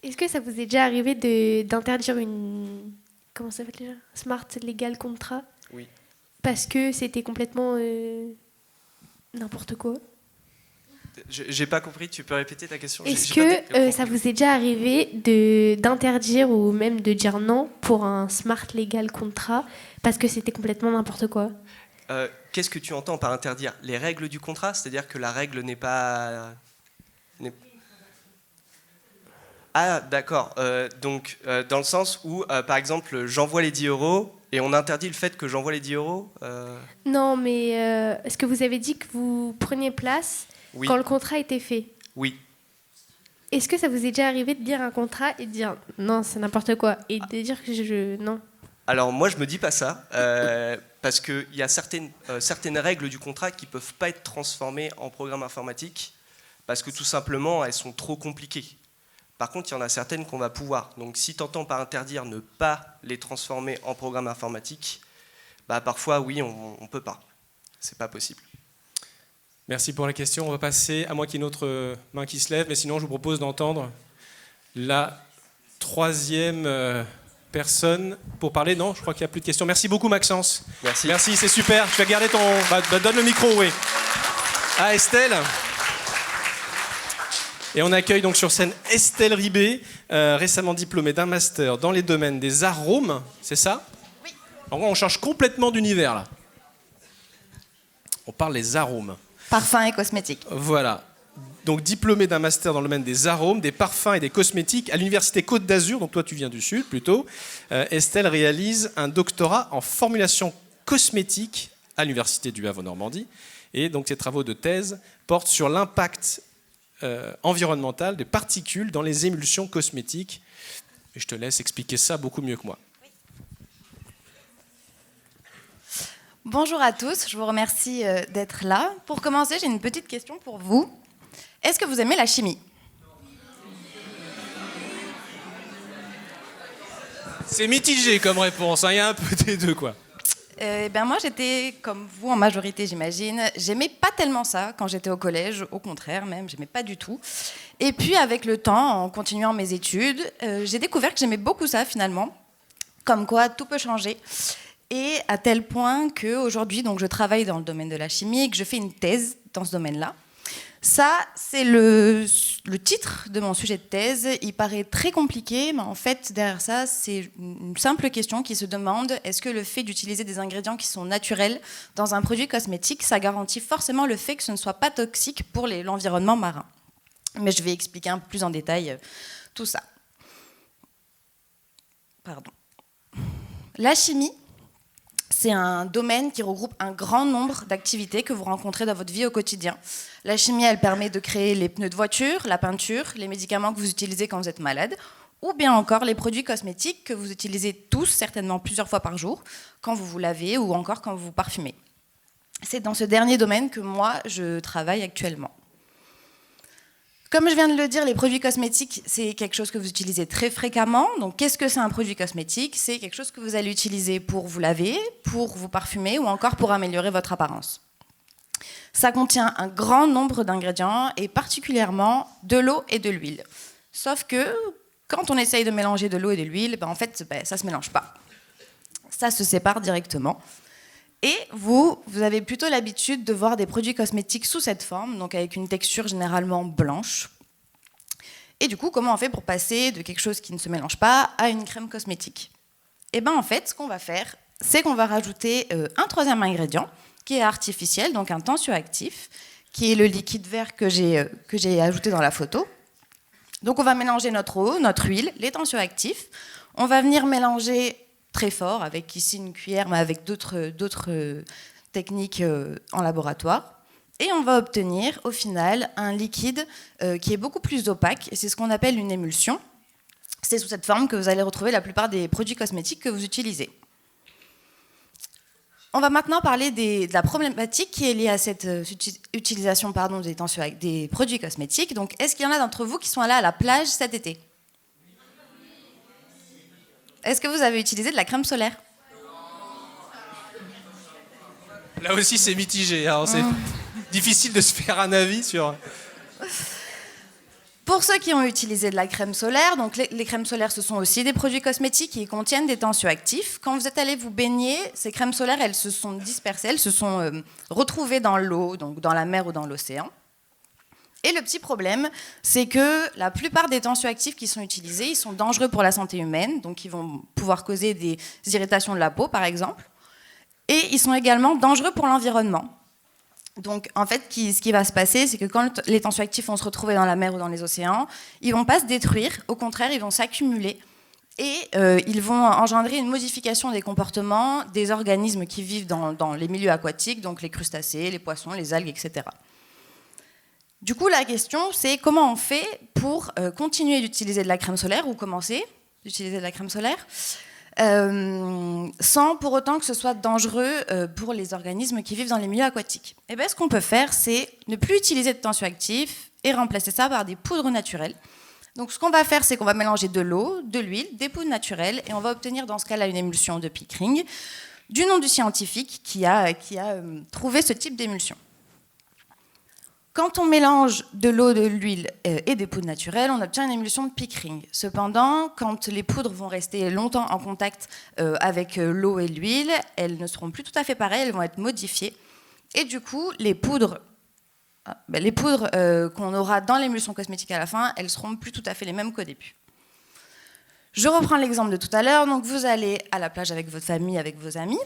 Est-ce que ça vous est déjà arrivé d'interdire une... Comment ça s'appelle déjà? Smart Legal Contract? Oui. Parce que c'était complètement n'importe quoi? J'ai pas compris, tu peux répéter ta question? Est-ce J'ai pas que compris. ça vous est déjà arrivé d'interdire ou même de dire non pour un smart legal contrat parce que c'était complètement n'importe quoi? Qu'est-ce que tu entends par interdire? Les règles du contrat? C'est-à-dire que la règle n'est pas... Ah, d'accord. Donc, dans le sens où, par exemple, j'envoie les 10 € et on interdit le fait que j'envoie les 10 €. Non, mais est-ce que vous avez dit que vous preniez place Oui. quand le contrat était fait? Oui. Est-ce que ça vous est déjà arrivé de lire un contrat et de dire non, c'est n'importe quoi, et de dire que non? Alors, moi, je me dis pas ça, parce qu'il y a certaines règles du contrat qui peuvent pas être transformées en programme informatique, parce que tout simplement, elles sont trop compliquées. Par contre, il y en a certaines qu'on va pouvoir. Donc, si tu entends par interdire ne pas les transformer en programme informatique, bah, parfois, oui, on peut pas. C'est pas possible. Merci pour la question. On va passer, à moins qu'il y ait une autre main qui se lève, mais sinon, je vous propose d'entendre la troisième personne pour parler. Non, je crois qu'il n'y a plus de questions. Merci beaucoup, Maxence. Merci. Merci, c'est super. Tu vas garder ton... donne le micro, oui. À Estelle. Et on accueille donc sur scène Estelle Ribé, récemment diplômée d'un master dans les domaines des arômes, c'est ça? Oui. En gros, on change complètement d'univers, là. On parle des arômes. Parfums et cosmétiques. Voilà. Donc diplômée d'un master dans le domaine des arômes, des parfums et des cosmétiques à l'université Côte d'Azur, donc toi tu viens du Sud plutôt, Estelle réalise un doctorat en formulation cosmétique à l'université du Havre Normandie. Et donc ses travaux de thèse portent sur l'impact environnemental des particules dans les émulsions cosmétiques. Et je te laisse expliquer ça beaucoup mieux que moi. Bonjour à tous, je vous remercie d'être là. Pour commencer, j'ai une petite question pour vous. Est-ce que vous aimez la chimie? C'est mitigé comme réponse, hein. Il y a un peu des deux, quoi. Moi, j'étais comme vous en majorité, j'imagine. J'aimais pas tellement ça quand j'étais au collège, au contraire même, j'aimais pas du tout. Et puis avec le temps, en continuant mes études, j'ai découvert que j'aimais beaucoup ça finalement. Comme quoi, tout peut changer. Et à tel point qu'aujourd'hui, donc, je travaille dans le domaine de la chimie et que je fais une thèse dans ce domaine-là. Ça, c'est le titre de mon sujet de thèse. Il paraît très compliqué, mais en fait, derrière ça, c'est une simple question qui se demande, est-ce que le fait d'utiliser des ingrédients qui sont naturels dans un produit cosmétique, ça garantit forcément le fait que ce ne soit pas toxique pour l'environnement marin? Mais je vais expliquer un peu plus en détail tout ça. Pardon. La chimie, c'est un domaine qui regroupe un grand nombre d'activités que vous rencontrez dans votre vie au quotidien. La chimie, elle permet de créer les pneus de voiture, la peinture, les médicaments que vous utilisez quand vous êtes malade, ou bien encore les produits cosmétiques que vous utilisez tous, certainement plusieurs fois par jour, quand vous vous lavez ou encore quand vous vous parfumez. C'est dans ce dernier domaine que moi, je travaille actuellement. Comme je viens de le dire, les produits cosmétiques, c'est quelque chose que vous utilisez très fréquemment. Donc, qu'est-ce que c'est un produit cosmétique? C'est quelque chose que vous allez utiliser pour vous laver, pour vous parfumer ou encore pour améliorer votre apparence. Ça contient un grand nombre d'ingrédients et particulièrement de l'eau et de l'huile. Sauf que quand on essaye de mélanger de l'eau et de l'huile, en fait, ça ne se mélange pas. Ça se sépare directement. Et vous avez plutôt l'habitude de voir des produits cosmétiques sous cette forme, donc avec une texture généralement blanche. Et du coup, comment on fait pour passer de quelque chose qui ne se mélange pas à une crème cosmétique? En fait, ce qu'on va faire, c'est qu'on va rajouter un troisième ingrédient qui est artificiel, donc un tensioactif, qui est le liquide vert que j'ai ajouté dans la photo. Donc on va mélanger notre eau, notre huile, les tensioactifs. On va venir mélanger très fort, avec ici une cuillère, mais avec d'autres techniques en laboratoire. Et on va obtenir, au final, un liquide qui est beaucoup plus opaque, et c'est ce qu'on appelle une émulsion. C'est sous cette forme que vous allez retrouver la plupart des produits cosmétiques que vous utilisez. On va maintenant parler de la problématique qui est liée à cette utilisation des produits cosmétiques. Donc, est-ce qu'il y en a d'entre vous qui sont allés à la plage cet été? Est-ce que vous avez utilisé de la crème solaire? Là aussi, c'est mitigé. Alors, c'est difficile de se faire un avis sur... Pour ceux qui ont utilisé de la crème solaire, donc les crèmes solaires, ce sont aussi des produits cosmétiques qui contiennent des tensioactifs. Quand vous êtes allé vous baigner, ces crèmes solaires, elles se sont dispersées, elles se sont retrouvées dans l'eau, donc dans la mer ou dans l'océan. Et le petit problème, c'est que la plupart des tensioactifs qui sont utilisés, ils sont dangereux pour la santé humaine, donc ils vont pouvoir causer des irritations de la peau, par exemple. Et ils sont également dangereux pour l'environnement. Donc, en fait, ce qui va se passer, c'est que quand les tensioactifs vont se retrouver dans la mer ou dans les océans, ils ne vont pas se détruire, au contraire, ils vont s'accumuler et ils vont engendrer une modification des comportements des organismes qui vivent dans les milieux aquatiques, donc les crustacés, les poissons, les algues, etc. Du coup, la question, c'est comment on fait pour continuer d'utiliser de la crème solaire ou commencer d'utiliser de la crème solaire sans pour autant que ce soit dangereux pour les organismes qui vivent dans les milieux aquatiques. Et bien, ce qu'on peut faire, c'est ne plus utiliser de tensioactifs et remplacer ça par des poudres naturelles. Donc, ce qu'on va faire, c'est qu'on va mélanger de l'eau, de l'huile, des poudres naturelles, et on va obtenir dans ce cas-là une émulsion de Pickering, du nom du scientifique qui a trouvé ce type d'émulsion. Quand on mélange de l'eau, de l'huile et des poudres naturelles, on obtient une émulsion de Pickering. Cependant, quand les poudres vont rester longtemps en contact avec l'eau et l'huile, elles ne seront plus tout à fait pareilles, elles vont être modifiées. Et du coup, les poudres qu'on aura dans l'émulsion cosmétique à la fin, elles seront plus tout à fait les mêmes qu'au début. Je reprends l'exemple de tout à l'heure. Donc, vous allez à la plage avec votre famille, avec vos amis.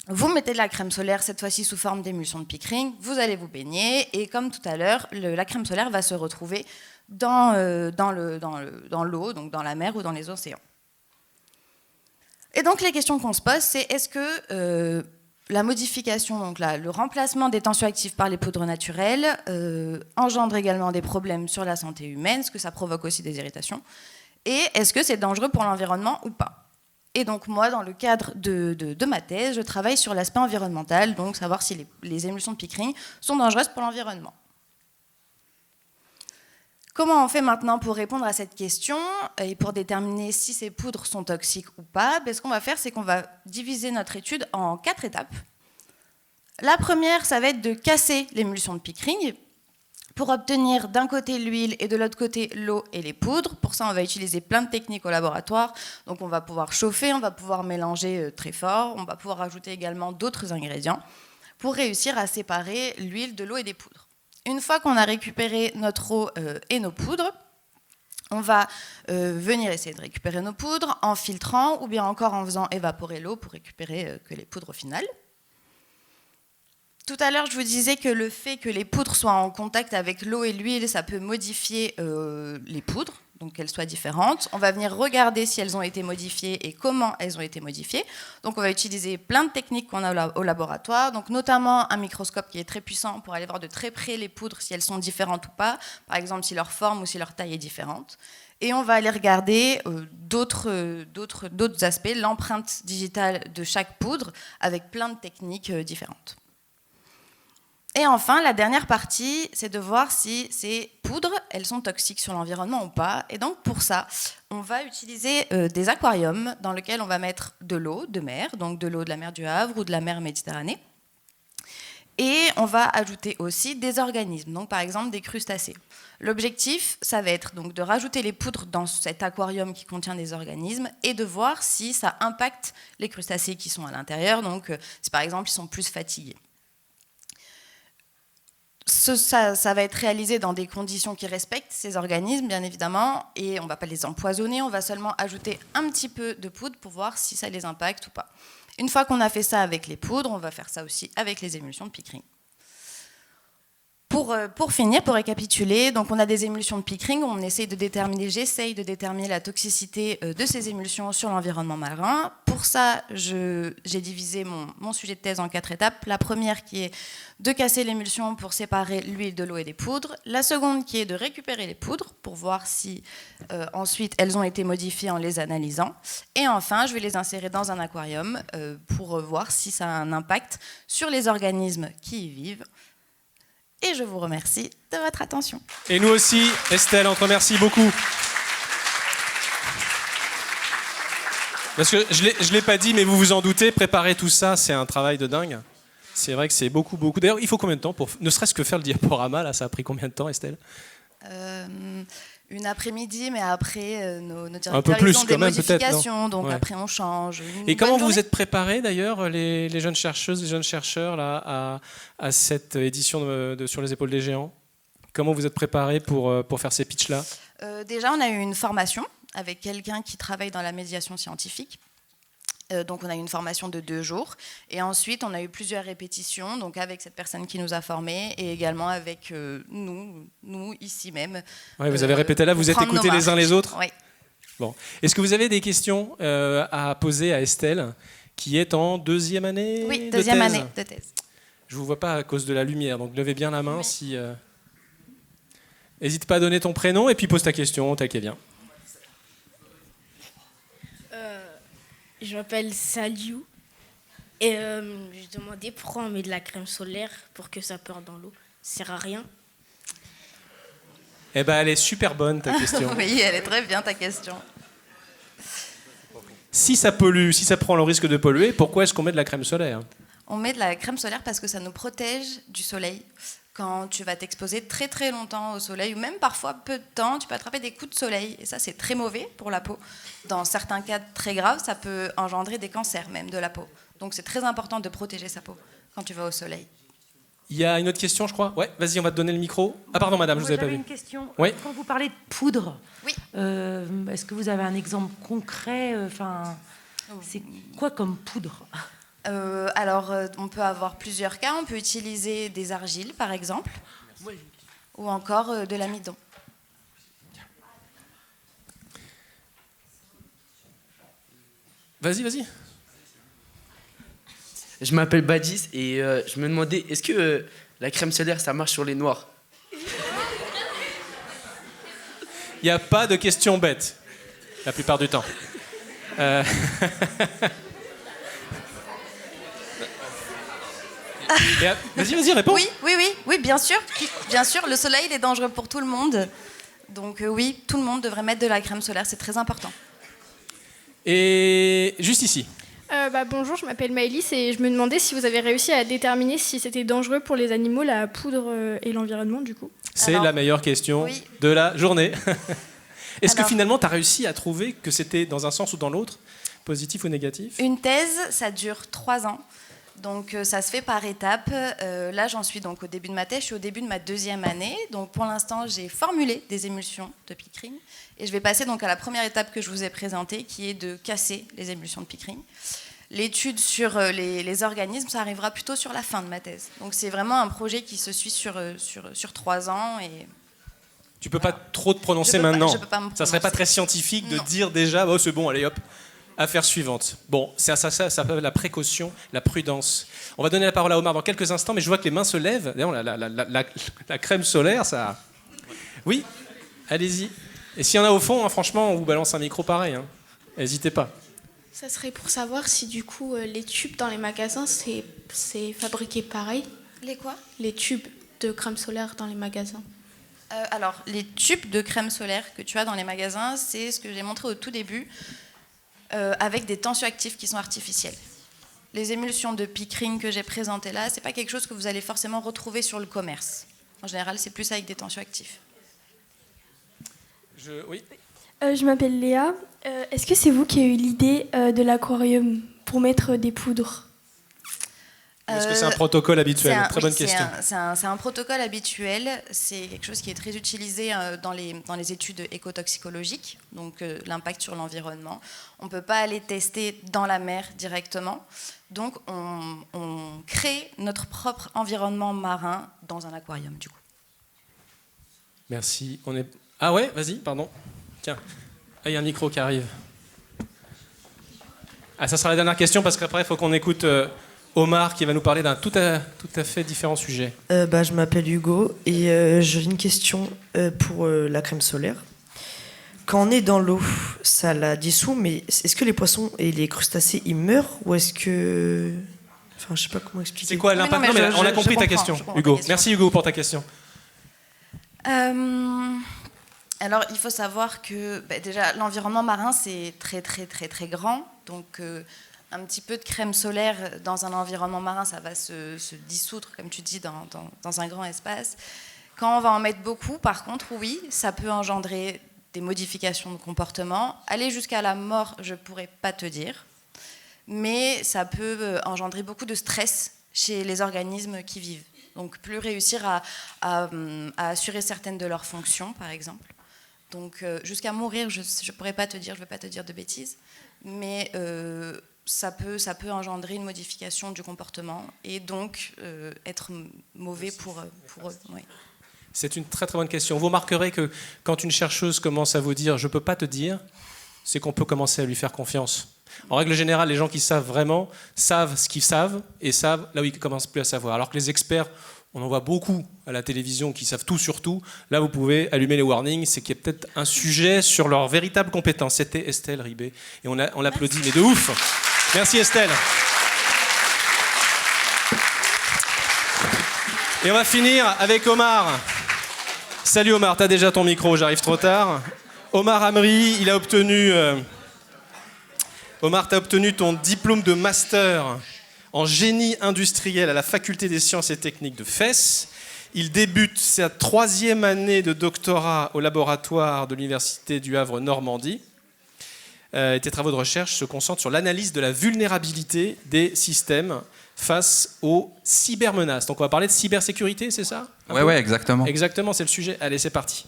Vous mettez de la crème solaire, cette fois-ci sous forme d'émulsion de Pickering, vous allez vous baigner, et comme tout à l'heure, la crème solaire va se retrouver dans l'eau, donc dans la mer ou dans les océans. Et donc les questions qu'on se pose, c'est est-ce que la modification, donc le remplacement des tensioactifs par les poudres naturelles engendre également des problèmes sur la santé humaine, est-ce que ça provoque aussi des irritations, et est-ce que c'est dangereux pour l'environnement ou pas? Et donc moi, dans le cadre de ma thèse, je travaille sur l'aspect environnemental, donc savoir si les émulsions de Pickering sont dangereuses pour l'environnement. Comment on fait maintenant pour répondre à cette question et pour déterminer si ces poudres sont toxiques ou pas? Ce qu'on va faire, c'est qu'on va diviser notre étude en 4 étapes. La première, ça va être de casser l'émulsion de Pickering pour obtenir d'un côté l'huile et de l'autre côté l'eau et les poudres. Pour ça, on va utiliser plein de techniques au laboratoire. Donc on va pouvoir chauffer, on va pouvoir mélanger très fort, on va pouvoir ajouter également d'autres ingrédients pour réussir à séparer l'huile de l'eau et des poudres. Une fois qu'on a récupéré notre eau et nos poudres, on va venir essayer de récupérer nos poudres en filtrant ou bien encore en faisant évaporer l'eau pour récupérer que les poudres au final. Tout à l'heure, je vous disais que le fait que les poudres soient en contact avec l'eau et l'huile, ça peut modifier les poudres, donc qu'elles soient différentes. On va venir regarder si elles ont été modifiées et comment elles ont été modifiées. Donc on va utiliser plein de techniques qu'on a au laboratoire, donc notamment un microscope qui est très puissant pour aller voir de très près les poudres, si elles sont différentes ou pas, par exemple si leur forme ou si leur taille est différente. Et on va aller regarder d'autres aspects, l'empreinte digitale de chaque poudre, avec plein de techniques différentes. Et enfin, la dernière partie, c'est de voir si ces poudres, elles sont toxiques sur l'environnement ou pas. Et donc, pour ça, on va utiliser des aquariums dans lesquels on va mettre de l'eau de mer, donc de l'eau de la mer du Havre ou de la mer Méditerranée. Et on va ajouter aussi des organismes, donc par exemple des crustacés. L'objectif, ça va être donc de rajouter les poudres dans cet aquarium qui contient des organismes et de voir si ça impacte les crustacés qui sont à l'intérieur, donc si par exemple ils sont plus fatigués. Ça va être réalisé dans des conditions qui respectent ces organismes, bien évidemment, et on ne va pas les empoisonner, on va seulement ajouter un petit peu de poudre pour voir si ça les impacte ou pas. Une fois qu'on a fait ça avec les poudres, on va faire ça aussi avec les émulsions de Pickering. Pour finir, pour récapituler, donc on a des émulsions de Pickering, j'essaye de déterminer la toxicité de ces émulsions sur l'environnement marin. Pour ça, j'ai divisé mon sujet de thèse en 4 étapes. La première qui est de casser l'émulsion pour séparer l'huile de l'eau et des poudres. La seconde qui est de récupérer les poudres pour voir si ensuite elles ont été modifiées en les analysant. Et enfin, je vais les insérer dans un aquarium pour voir si ça a un impact sur les organismes qui y vivent. Et je vous remercie de votre attention. Et nous aussi, Estelle, on te remercie beaucoup. Parce que je ne l'ai pas dit, mais vous vous en doutez, préparer tout ça, c'est un travail de dingue. C'est vrai que c'est beaucoup. D'ailleurs, il faut combien de temps pour ne serait-ce que faire le diaporama là, ça a pris combien de temps, Estelle? Une après-midi, mais après, nos directeurs un peu plus, ils ont des quand même, modifications, donc ouais. après on change. Et comment vous vous êtes préparés d'ailleurs, les jeunes chercheuses, les jeunes chercheurs là, à cette édition sur les épaules des géants? Comment vous êtes préparé pour faire ces pitchs-là ? Déjà, on a eu une formation avec quelqu'un qui travaille dans la médiation scientifique. Donc on a eu une formation de 2 jours. Et ensuite, on a eu plusieurs répétitions, donc avec cette personne qui nous a formés et également avec nous ici même. Ouais, vous avez répété là, vous êtes écoutés les uns les autres ? Oui. Bon. Est-ce que vous avez des questions à poser à Estelle, qui est en 2e année Oui, de 2e thèse ? année de thèse. Je ne vous vois pas à cause de la lumière, donc levez bien la main si... N'hésite pas à donner ton prénom et puis pose ta question, tel qu'elle vient. Je m'appelle Saliou et je demandais pourquoi on met de la crème solaire pour que ça perde dans l'eau. Ça sert à rien. Eh ben, elle est super bonne ta question. Oui, elle est très bien ta question. Si ça pollue, si ça prend le risque de polluer, pourquoi est-ce qu'on met de la crème solaire ? On met de la crème solaire parce que ça nous protège du soleil. Quand tu vas t'exposer très très longtemps au soleil, ou même parfois peu de temps, tu peux attraper des coups de soleil. Et ça, c'est très mauvais pour la peau. Dans certains cas très graves, ça peut engendrer des cancers même de la peau. Donc c'est très important de protéger sa peau quand tu vas au soleil. Il y a une autre question, je crois. Ouais, vas-y, on va te donner le micro. Ah pardon, madame, je vous avais pas vu. J'avais une question. Oui. Quand vous parlez de poudre, oui. Est-ce que vous avez un exemple concret c'est quoi comme poudre ? Alors, on peut avoir plusieurs cas. On peut utiliser des argiles, par exemple, ou encore de l'amidon. Vas-y. Je m'appelle Badis et je me demandais, est-ce que la crème solaire, ça marche sur les noirs ? Il n'y a pas de questions bêtes, la plupart du temps. Vas-y, réponds. Oui, bien sûr. Bien sûr, le soleil, il est dangereux pour tout le monde. Donc oui, tout le monde devrait mettre de la crème solaire, c'est très important. Et juste ici. Bonjour, je m'appelle Maëlys et je me demandais si vous avez réussi à déterminer si c'était dangereux pour les animaux, la poudre et l'environnement, du coup. C'est la meilleure question de la journée. Est-ce que finalement, tu as réussi à trouver que c'était dans un sens ou dans l'autre, positif ou négatif ? Une thèse, ça dure 3 ans. Donc ça se fait par étapes. Là, j'en suis donc au début de ma thèse, je suis au début de ma 2e année. Donc pour l'instant, j'ai formulé des émulsions de picrine. Et je vais passer donc à la première étape que je vous ai présentée, qui est de casser les émulsions de picrine. L'étude sur les organismes, ça arrivera plutôt sur la fin de ma thèse. Donc c'est vraiment un projet qui se suit sur 3 ans. Et tu peux pas trop te prononcer maintenant. Je peux pas me prononcer. Ça serait pas très scientifique de dire déjà, oh, c'est bon, allez hop. Affaire suivante. Bon, ça s'appelle la précaution, la prudence. On va donner la parole à Omar dans quelques instants, mais je vois que les mains se lèvent. D'ailleurs, la crème solaire, ça... Oui, allez-y. Et s'il y en a au fond, franchement, on vous balance un micro pareil. N'hésitez pas. Ça serait pour savoir si du coup les tubes dans les magasins, c'est fabriqué pareil. Les quoi ? Les tubes de crème solaire dans les magasins. Alors, les tubes de crème solaire que tu as dans les magasins, c'est ce que j'ai montré au tout début. Avec des tensioactifs qui sont artificiels. Les émulsions de picrine que j'ai présentées là, c'est pas quelque chose que vous allez forcément retrouver sur le commerce. En général, c'est plus avec des tensioactifs. Oui. Je m'appelle Léa. Est-ce que c'est vous qui avez eu l'idée de l'aquarium pour mettre des poudres ? Est-ce que c'est un protocole habituel ? Très bonne question. C'est un protocole habituel. C'est quelque chose qui est très utilisé dans les études écotoxicologiques, donc l'impact sur l'environnement. On ne peut pas aller tester dans la mer directement. Donc, on crée notre propre environnement marin dans un aquarium, du coup. Merci. Ah ouais, vas-y, pardon. Tiens, il y a un micro qui arrive. Ça sera la dernière question, parce qu'après, il faut qu'on écoute... Omar qui va nous parler d'un tout à fait différent sujet. Je m'appelle Hugo et j'ai une question pour la crème solaire. Quand on est dans l'eau, ça la dissout, mais est-ce que les poissons et les crustacés ils meurent ou est-ce que... Enfin, je sais pas comment expliquer. C'est quoi l'impact ? On a compris ta question, Hugo. Merci Hugo pour ta question. Alors, il faut savoir que déjà l'environnement marin c'est très très très très grand, donc un petit peu de crème solaire dans un environnement marin, ça va se dissoudre, comme tu dis, dans un grand espace. Quand on va en mettre beaucoup, par contre, oui, ça peut engendrer des modifications de comportement. Aller jusqu'à la mort, je ne pourrais pas te dire. Mais ça peut engendrer beaucoup de stress chez les organismes qui vivent Donc plus réussir à assurer certaines de leurs fonctions, par exemple. Donc jusqu'à mourir, je ne pourrais pas te dire, je ne vais pas te dire de bêtises, mais ça peut engendrer une modification du comportement et donc être mauvais pour eux. Oui. C'est une très très bonne question. Vous remarquerez que quand une chercheuse commence à vous dire « je ne peux pas te dire », c'est qu'on peut commencer à lui faire confiance. En règle générale, les gens qui savent vraiment savent ce qu'ils savent et savent là où ils ne commencent plus à savoir. Alors que les experts, on en voit beaucoup à la télévision qui savent tout sur tout. Là, vous pouvez allumer les warnings, c'est qu'il y a peut-être un sujet sur leur véritable compétence. C'était Estelle Ribet et on l'applaudit, mais de ouf. Merci Estelle. Et on va finir avec Omar. Salut Omar, t'as déjà ton micro, j'arrive trop tard. Omar Amri, il a obtenu... Omar, tu as obtenu ton diplôme de master en génie industriel à la Faculté des sciences et techniques de Fès. Il débute sa 3e année de doctorat au laboratoire de l'Université du Havre Normandie. Tes travaux de recherche se concentrent sur l'analyse de la vulnérabilité des systèmes face aux cybermenaces. Donc on va parler de cybersécurité, c'est ça ? Ouais, exactement. Exactement, c'est le sujet. Allez, c'est parti.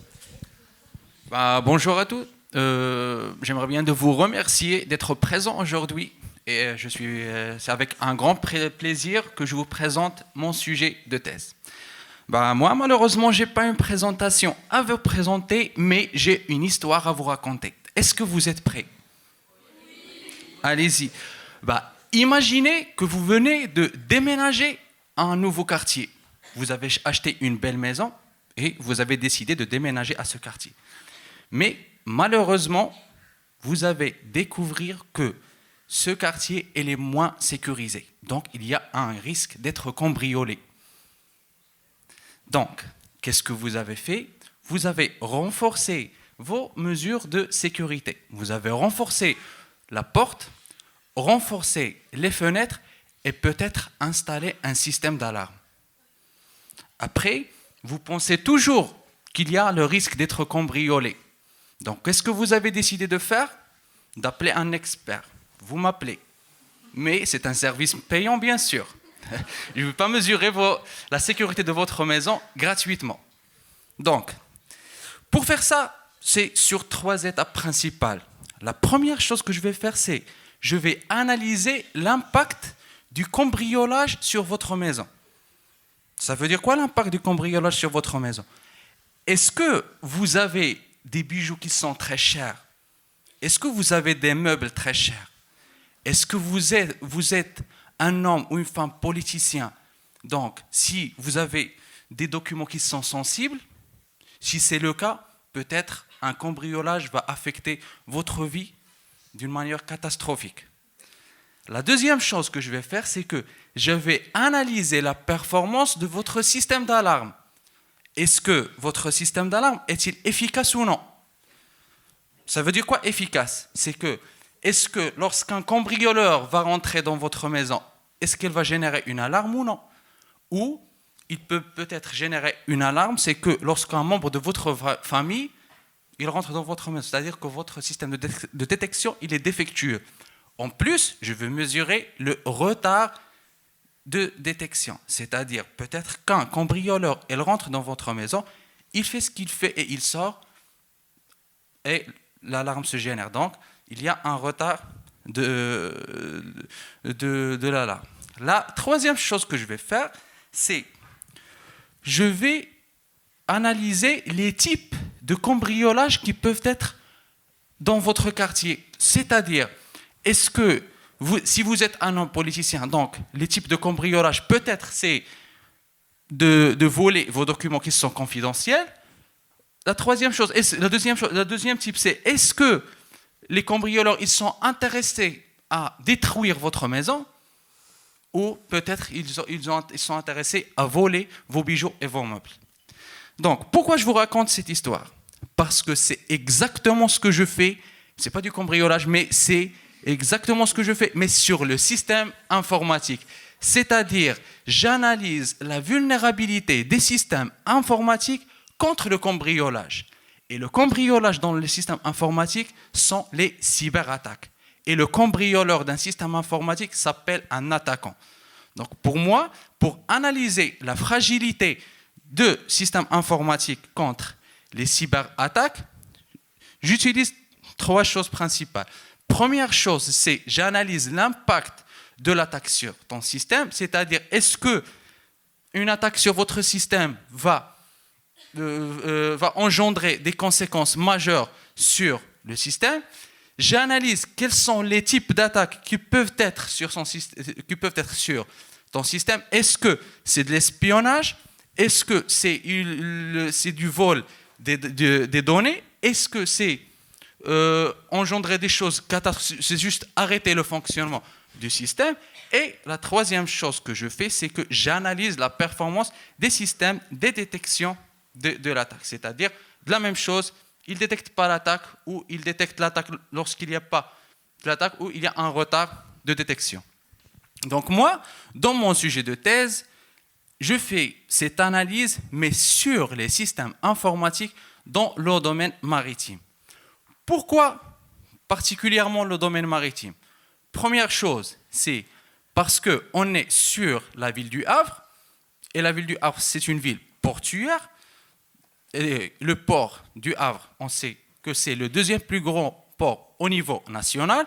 Bonjour à tous. J'aimerais bien de vous remercier d'être présent aujourd'hui et c'est avec un grand plaisir que je vous présente mon sujet de thèse. Moi, malheureusement, j'ai pas une présentation à vous présenter, mais j'ai une histoire à vous raconter. Est-ce que vous êtes prêts ? Allez-y. Imaginez que vous venez de déménager à un nouveau quartier. Vous avez acheté une belle maison et vous avez décidé de déménager à ce quartier. Mais malheureusement, vous avez découvert que ce quartier est le moins sécurisé. Donc, il y a un risque d'être cambriolé. Donc, qu'est-ce que vous avez fait ? Vous avez renforcé vos mesures de sécurité. Vous avez renforcé la porte, renforcé les fenêtres et peut-être installé un système d'alarme. Après, vous pensez toujours qu'il y a le risque d'être cambriolé. Donc, qu'est-ce que vous avez décidé de faire ? D'appeler un expert. Vous m'appelez. Mais c'est un service payant, bien sûr. Je ne veux pas mesurer la sécurité de votre maison gratuitement. Donc, pour faire ça, c'est sur 3 étapes principales. La première chose que je vais faire, c'est je vais analyser l'impact du cambriolage sur votre maison. Ça veut dire quoi l'impact du cambriolage sur votre maison ? Est-ce que vous avez des bijoux qui sont très chers ? Est-ce que vous avez des meubles très chers ? Est-ce que vous êtes un homme ou une femme politicien ? Donc, si vous avez des documents qui sont sensibles, si c'est le cas, peut-être un cambriolage va affecter votre vie d'une manière catastrophique. La deuxième chose que je vais faire, c'est que je vais analyser la performance de votre système d'alarme. Est-ce que votre système d'alarme est-il efficace ou non ? Ça veut dire quoi efficace ? C'est que, est-ce que lorsqu'un cambrioleur va rentrer dans votre maison, est-ce qu'il va générer une alarme ou non ? Ou il peut peut-être générer une alarme, c'est que lorsqu'un membre de votre famille, il rentre dans votre maison, c'est-à-dire que votre système de détection, il est défectueux. En plus, je veux mesurer le retard de détection. C'est-à-dire, peut-être qu'un cambrioleur, il rentre dans votre maison, il fait ce qu'il fait et il sort, et l'alarme se génère. Donc, il y a un retard de l'alarme. La troisième chose que je vais faire, c'est je vais analyser les types de cambriolage qui peuvent être dans votre quartier. C'est-à-dire, est-ce que si vous êtes un homme politicien, donc les types de cambriolage, peut-être c'est de voler vos documents qui sont confidentiels. La deuxième type, c'est est-ce que les cambrioleurs ils sont intéressés à détruire votre maison ou peut-être ils sont intéressés à voler vos bijoux et vos meubles. Donc, pourquoi je vous raconte cette histoire ? Parce que c'est exactement ce que je fais. C'est pas du cambriolage, mais c'est exactement ce que je fais, mais sur le système informatique. C'est-à-dire, j'analyse la vulnérabilité des systèmes informatiques contre le cambriolage. Et le cambriolage dans les systèmes informatiques sont les cyberattaques. Et le cambrioleur d'un système informatique s'appelle un attaquant. Donc pour moi, pour analyser la fragilité de systèmes informatiques contre les cyberattaques, j'utilise 3 choses principales. Première chose, c'est j'analyse l'impact de l'attaque sur ton système, c'est-à-dire est-ce que une attaque sur votre système va engendrer des conséquences majeures sur le système. J'analyse quels sont les types d'attaques qui peuvent être sur ton système. Est-ce que c'est de l'espionnage? Est-ce que c'est du vol des données? Est-ce que c'est engendrer des choses catastrophiques? C'est juste arrêter le fonctionnement du système. Et la troisième chose que je fais, c'est que j'analyse la performance des systèmes de détection de l'attaque. C'est-à-dire, de la même chose, ils ne détectent pas l'attaque ou ils détectent l'attaque lorsqu'il n'y a pas l'attaque ou il y a un retard de détection. Donc moi, dans mon sujet de thèse, je fais cette analyse, mais sur les systèmes informatiques dans le domaine maritime. Pourquoi particulièrement le domaine maritime? Première chose, c'est parce qu'on est sur la ville du Havre, et la ville du Havre, c'est une ville portuaire. Et le port du Havre, on sait que c'est le 2e plus grand port au niveau national.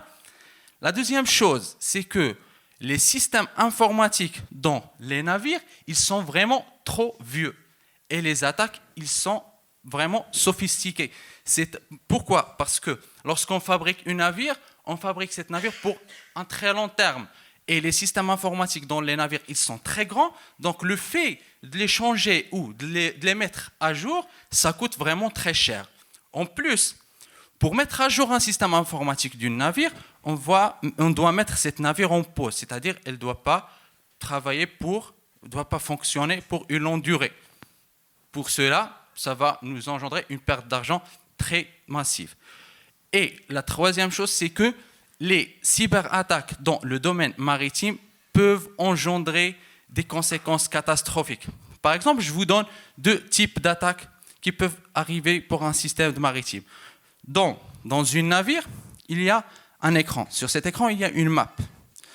La deuxième chose, c'est que les systèmes informatiques dans les navires, ils sont vraiment trop vieux. Et les attaques, ils sont vraiment sophistiquées. Pourquoi? Parce que lorsqu'on fabrique un navire, on fabrique ce navire pour un très long terme. Et les systèmes informatiques dans les navires, ils sont très grands. Donc le fait de les changer ou de les mettre à jour, ça coûte vraiment très cher. En plus, pour mettre à jour un système informatique d'un navire, on doit mettre ce navire en pause. C'est-à-dire qu'elle ne doit pas fonctionner pour une longue durée. Pour cela, ça va nous engendrer une perte d'argent très massive. Et la troisième chose, c'est que les cyberattaques dans le domaine maritime peuvent engendrer des conséquences catastrophiques. Par exemple, je vous donne 2 types d'attaques qui peuvent arriver pour un système maritime. Dans un navire, il y a un écran. Sur cet écran, il y a une map.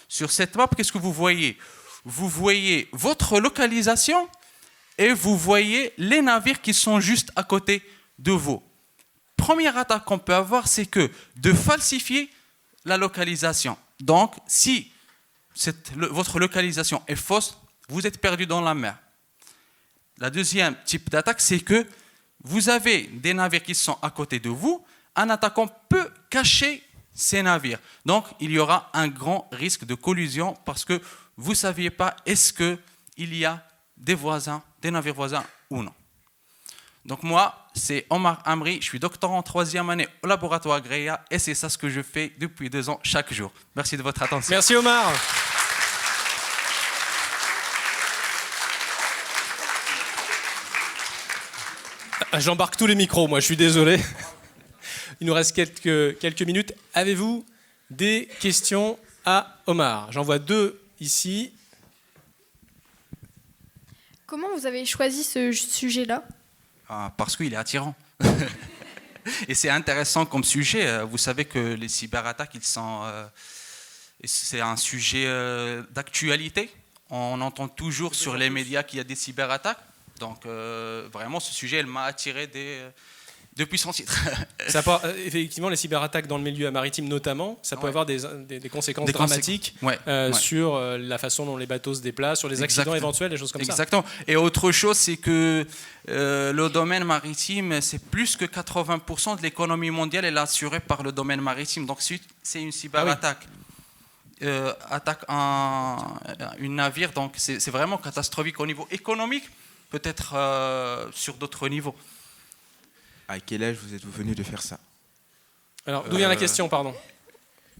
Sur cette map, qu'est-ce que vous voyez? Vous voyez votre localisation et vous voyez les navires qui sont juste à côté de vous. Première attaque qu'on peut avoir, c'est de falsifier la localisation. Donc, si votre localisation est fausse, vous êtes perdu dans la mer. La deuxième type d'attaque, c'est que vous avez des navires qui sont à côté de vous. Un attaquant peut cacher ces navires. Donc, il y aura un grand risque de collision parce que vous ne saviez pas est-ce qu'il y a des navires voisins ou non. Donc moi, c'est Omar Amri, je suis doctorant en 3e année au laboratoire Greya et c'est ça ce que je fais depuis 2 ans chaque jour. Merci de votre attention. Merci Omar. J'embarque tous les micros, moi je suis désolé. Il nous reste quelques minutes. Avez-vous des questions à Omar? J'en vois 2 ici. Comment vous avez choisi ce sujet-là? Parce qu'il est attirant. Et c'est intéressant comme sujet. Vous savez que les cyberattaques, c'est un sujet d'actualité. On entend toujours sur les médias qu'il y a des cyberattaques. Donc vraiment, ce sujet, elle m'a attiré depuis son titre. Effectivement, les cyberattaques dans le milieu maritime notamment, ça peut avoir des conséquences dramatiques sur la façon dont les bateaux se déplacent, sur les accidents éventuels, des choses comme ça. Exactement. Et autre chose, c'est que le domaine maritime, c'est plus que 80% de l'économie mondiale, elle est assurée par le domaine maritime. Donc c'est une cyberattaque. Attaque une navire, donc c'est vraiment catastrophique au niveau économique, peut-être sur d'autres niveaux. À quel âge vous êtes venu de faire ça? Alors, d'où vient la question, pardon?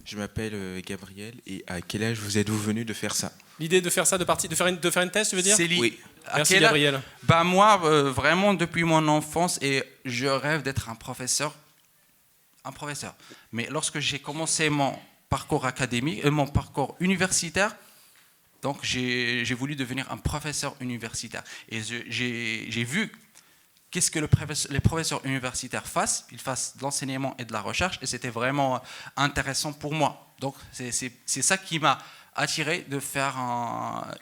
Je m'appelle Gabriel, et à quel âge vous êtes venu de faire ça? L'idée de faire ça, de faire une thèse, tu veux dire? Oui. Merci Gabriel. Moi, vraiment, depuis mon enfance, et je rêve d'être un professeur. Mais lorsque j'ai commencé mon parcours académique, mon parcours universitaire, donc j'ai voulu devenir un professeur universitaire. Et j'ai vu qu'est-ce que les professeurs universitaires fassent. Ils fassent de l'enseignement et de la recherche, et c'était vraiment intéressant pour moi. Donc c'est ça qui m'a attiré de faire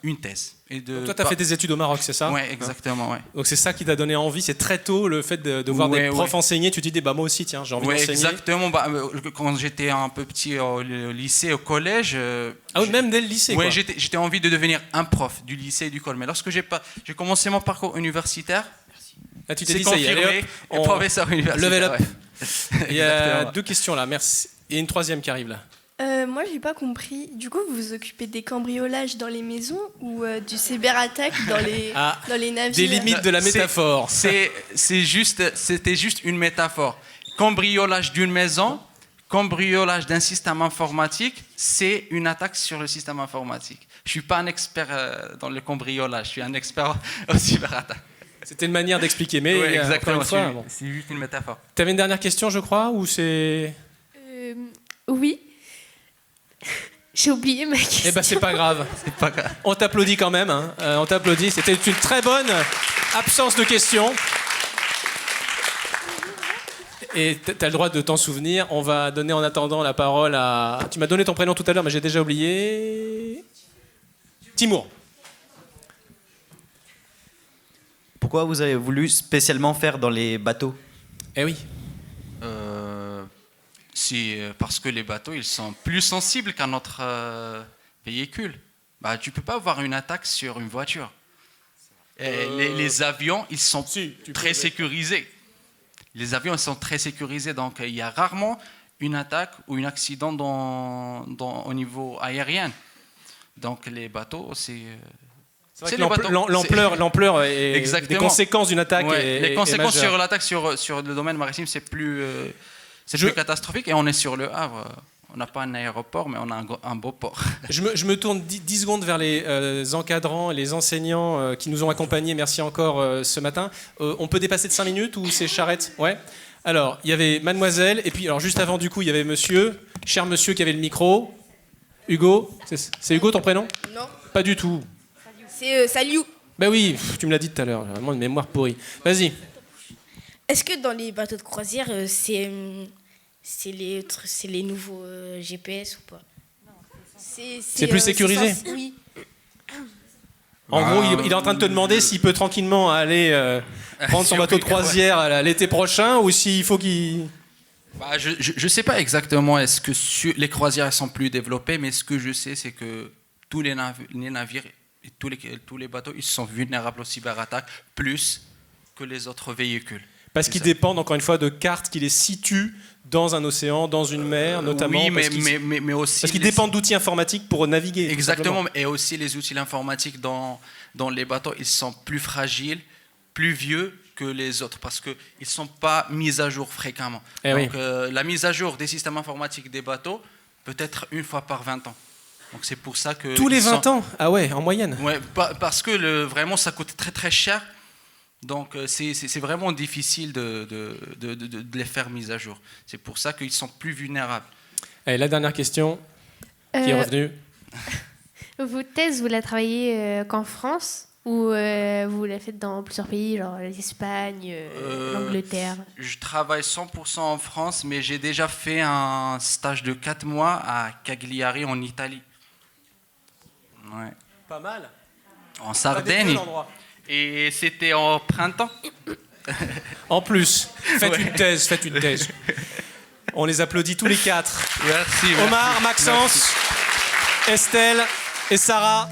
une thèse. Donc toi, tu as fait des études au Maroc, c'est ça? Oui, exactement. Ouais. Donc c'est ça qui t'a donné envie, c'est très tôt le fait de voir des profs enseigner, tu te dis, bah, moi aussi, tiens, j'ai envie d'enseigner. Exactement. Quand j'étais un peu petit au lycée, au collège... ah oui, même dès le lycée, quoi. Oui, j'étais envie de devenir un prof du lycée et du collège. Mais lorsque j'ai commencé mon parcours universitaire, là, tu t'es dit, confirmé, professeur universitaire. Level up. Ouais. Il y a 2 questions là, merci. Et une 3e qui arrive là. Moi, j'ai pas compris. Du coup, vous vous occupez des cambriolages dans les maisons ou du cyberattaque dans les navires? Des limites de la métaphore. C'était juste une métaphore. Cambriolage d'une maison, cambriolage d'un système informatique, c'est une attaque sur le système informatique. Je suis pas un expert dans le cambriolage, je suis un expert au cyberattaque. C'était une manière d'expliquer, mais oui, exactement. C'est juste une métaphore. Tu avais une dernière question, je crois, ou c'est... Oui. J'ai oublié ma question. Eh ben, c'est pas grave. On t'applaudit quand même. Hein. On t'applaudit. C'était une très bonne absence de questions. Et tu as le droit de t'en souvenir. On va donner en attendant la parole à... Tu m'as donné ton prénom tout à l'heure, mais j'ai déjà oublié. Timour. Pourquoi vous avez voulu spécialement faire dans les bateaux? Eh oui. C'est parce que les bateaux, ils sont plus sensibles qu'un autre véhicule. Bah, tu peux pas avoir une attaque sur une voiture. Les avions, ils sont très sécurisés. Les avions, ils sont très sécurisés, donc il y a rarement une attaque ou un accident au niveau aérien. Donc les bateaux, c'est l'ampleur et les conséquences d'une attaque. Ouais, les conséquences sur l'attaque sur le domaine maritime, c'est plus catastrophique. Et on est sur le Havre. On n'a pas un aéroport, mais on a un beau port. Je me tourne 10 secondes vers les encadrants et les enseignants qui nous ont accompagnés. Merci encore ce matin. On peut dépasser de 5 minutes ou c'est charrette? Ouais. Alors, il y avait mademoiselle, et puis alors, juste avant, du coup, il y avait monsieur, cher monsieur qui avait le micro. Hugo. C'est Hugo ton prénom? Non. Pas du tout. C'est Saliou. Ben oui, tu me l'as dit tout à l'heure. J'ai vraiment une mémoire pourrie. Vas-y. Est-ce que dans les bateaux de croisière, c'est les nouveaux GPS ou pas? C'est plus sécurisé? Oui. En gros, il est en train de te demander s'il peut tranquillement aller prendre son bateau de croisière à l'été prochain ou s'il faut qu'il... Bah, je sais pas exactement est-ce que les croisières sont plus développées, mais ce que je sais, c'est que tous les navires et tous les bateaux, ils sont vulnérables aux cyberattaques plus que les autres véhicules. Parce qu'ils dépendent, encore une fois, de cartes qui les situent dans un océan, dans une mer, notamment. Oui, mais aussi... Parce qu'ils dépendent d'outils informatiques pour naviguer. Exactement, et aussi les outils informatiques dans les bateaux, ils sont plus fragiles, plus vieux que les autres, parce qu'ils ne sont pas mis à jour fréquemment. Donc la mise à jour des systèmes informatiques des bateaux peut être une fois par 20 ans. Donc c'est pour ça que... Tous les 20 ans? Ah ouais, en moyenne? Ouais, parce que vraiment, ça coûte très très cher. Donc c'est vraiment difficile de les faire mises à jour. C'est pour ça qu'ils sont plus vulnérables. Allez, la dernière question qui est revenue. Votre thèse, vous la travaillez qu'en France ou vous la faites dans plusieurs pays, genre l'Espagne, l'Angleterre? Je travaille 100% en France, mais j'ai déjà fait un stage de 4 mois à Cagliari en Italie. Ouais. Pas mal. En Sardaigne. Et c'était en printemps. En plus, faites une thèse. On les applaudit tous les 4. Merci. Omar, Maxence, Estelle et Sarah.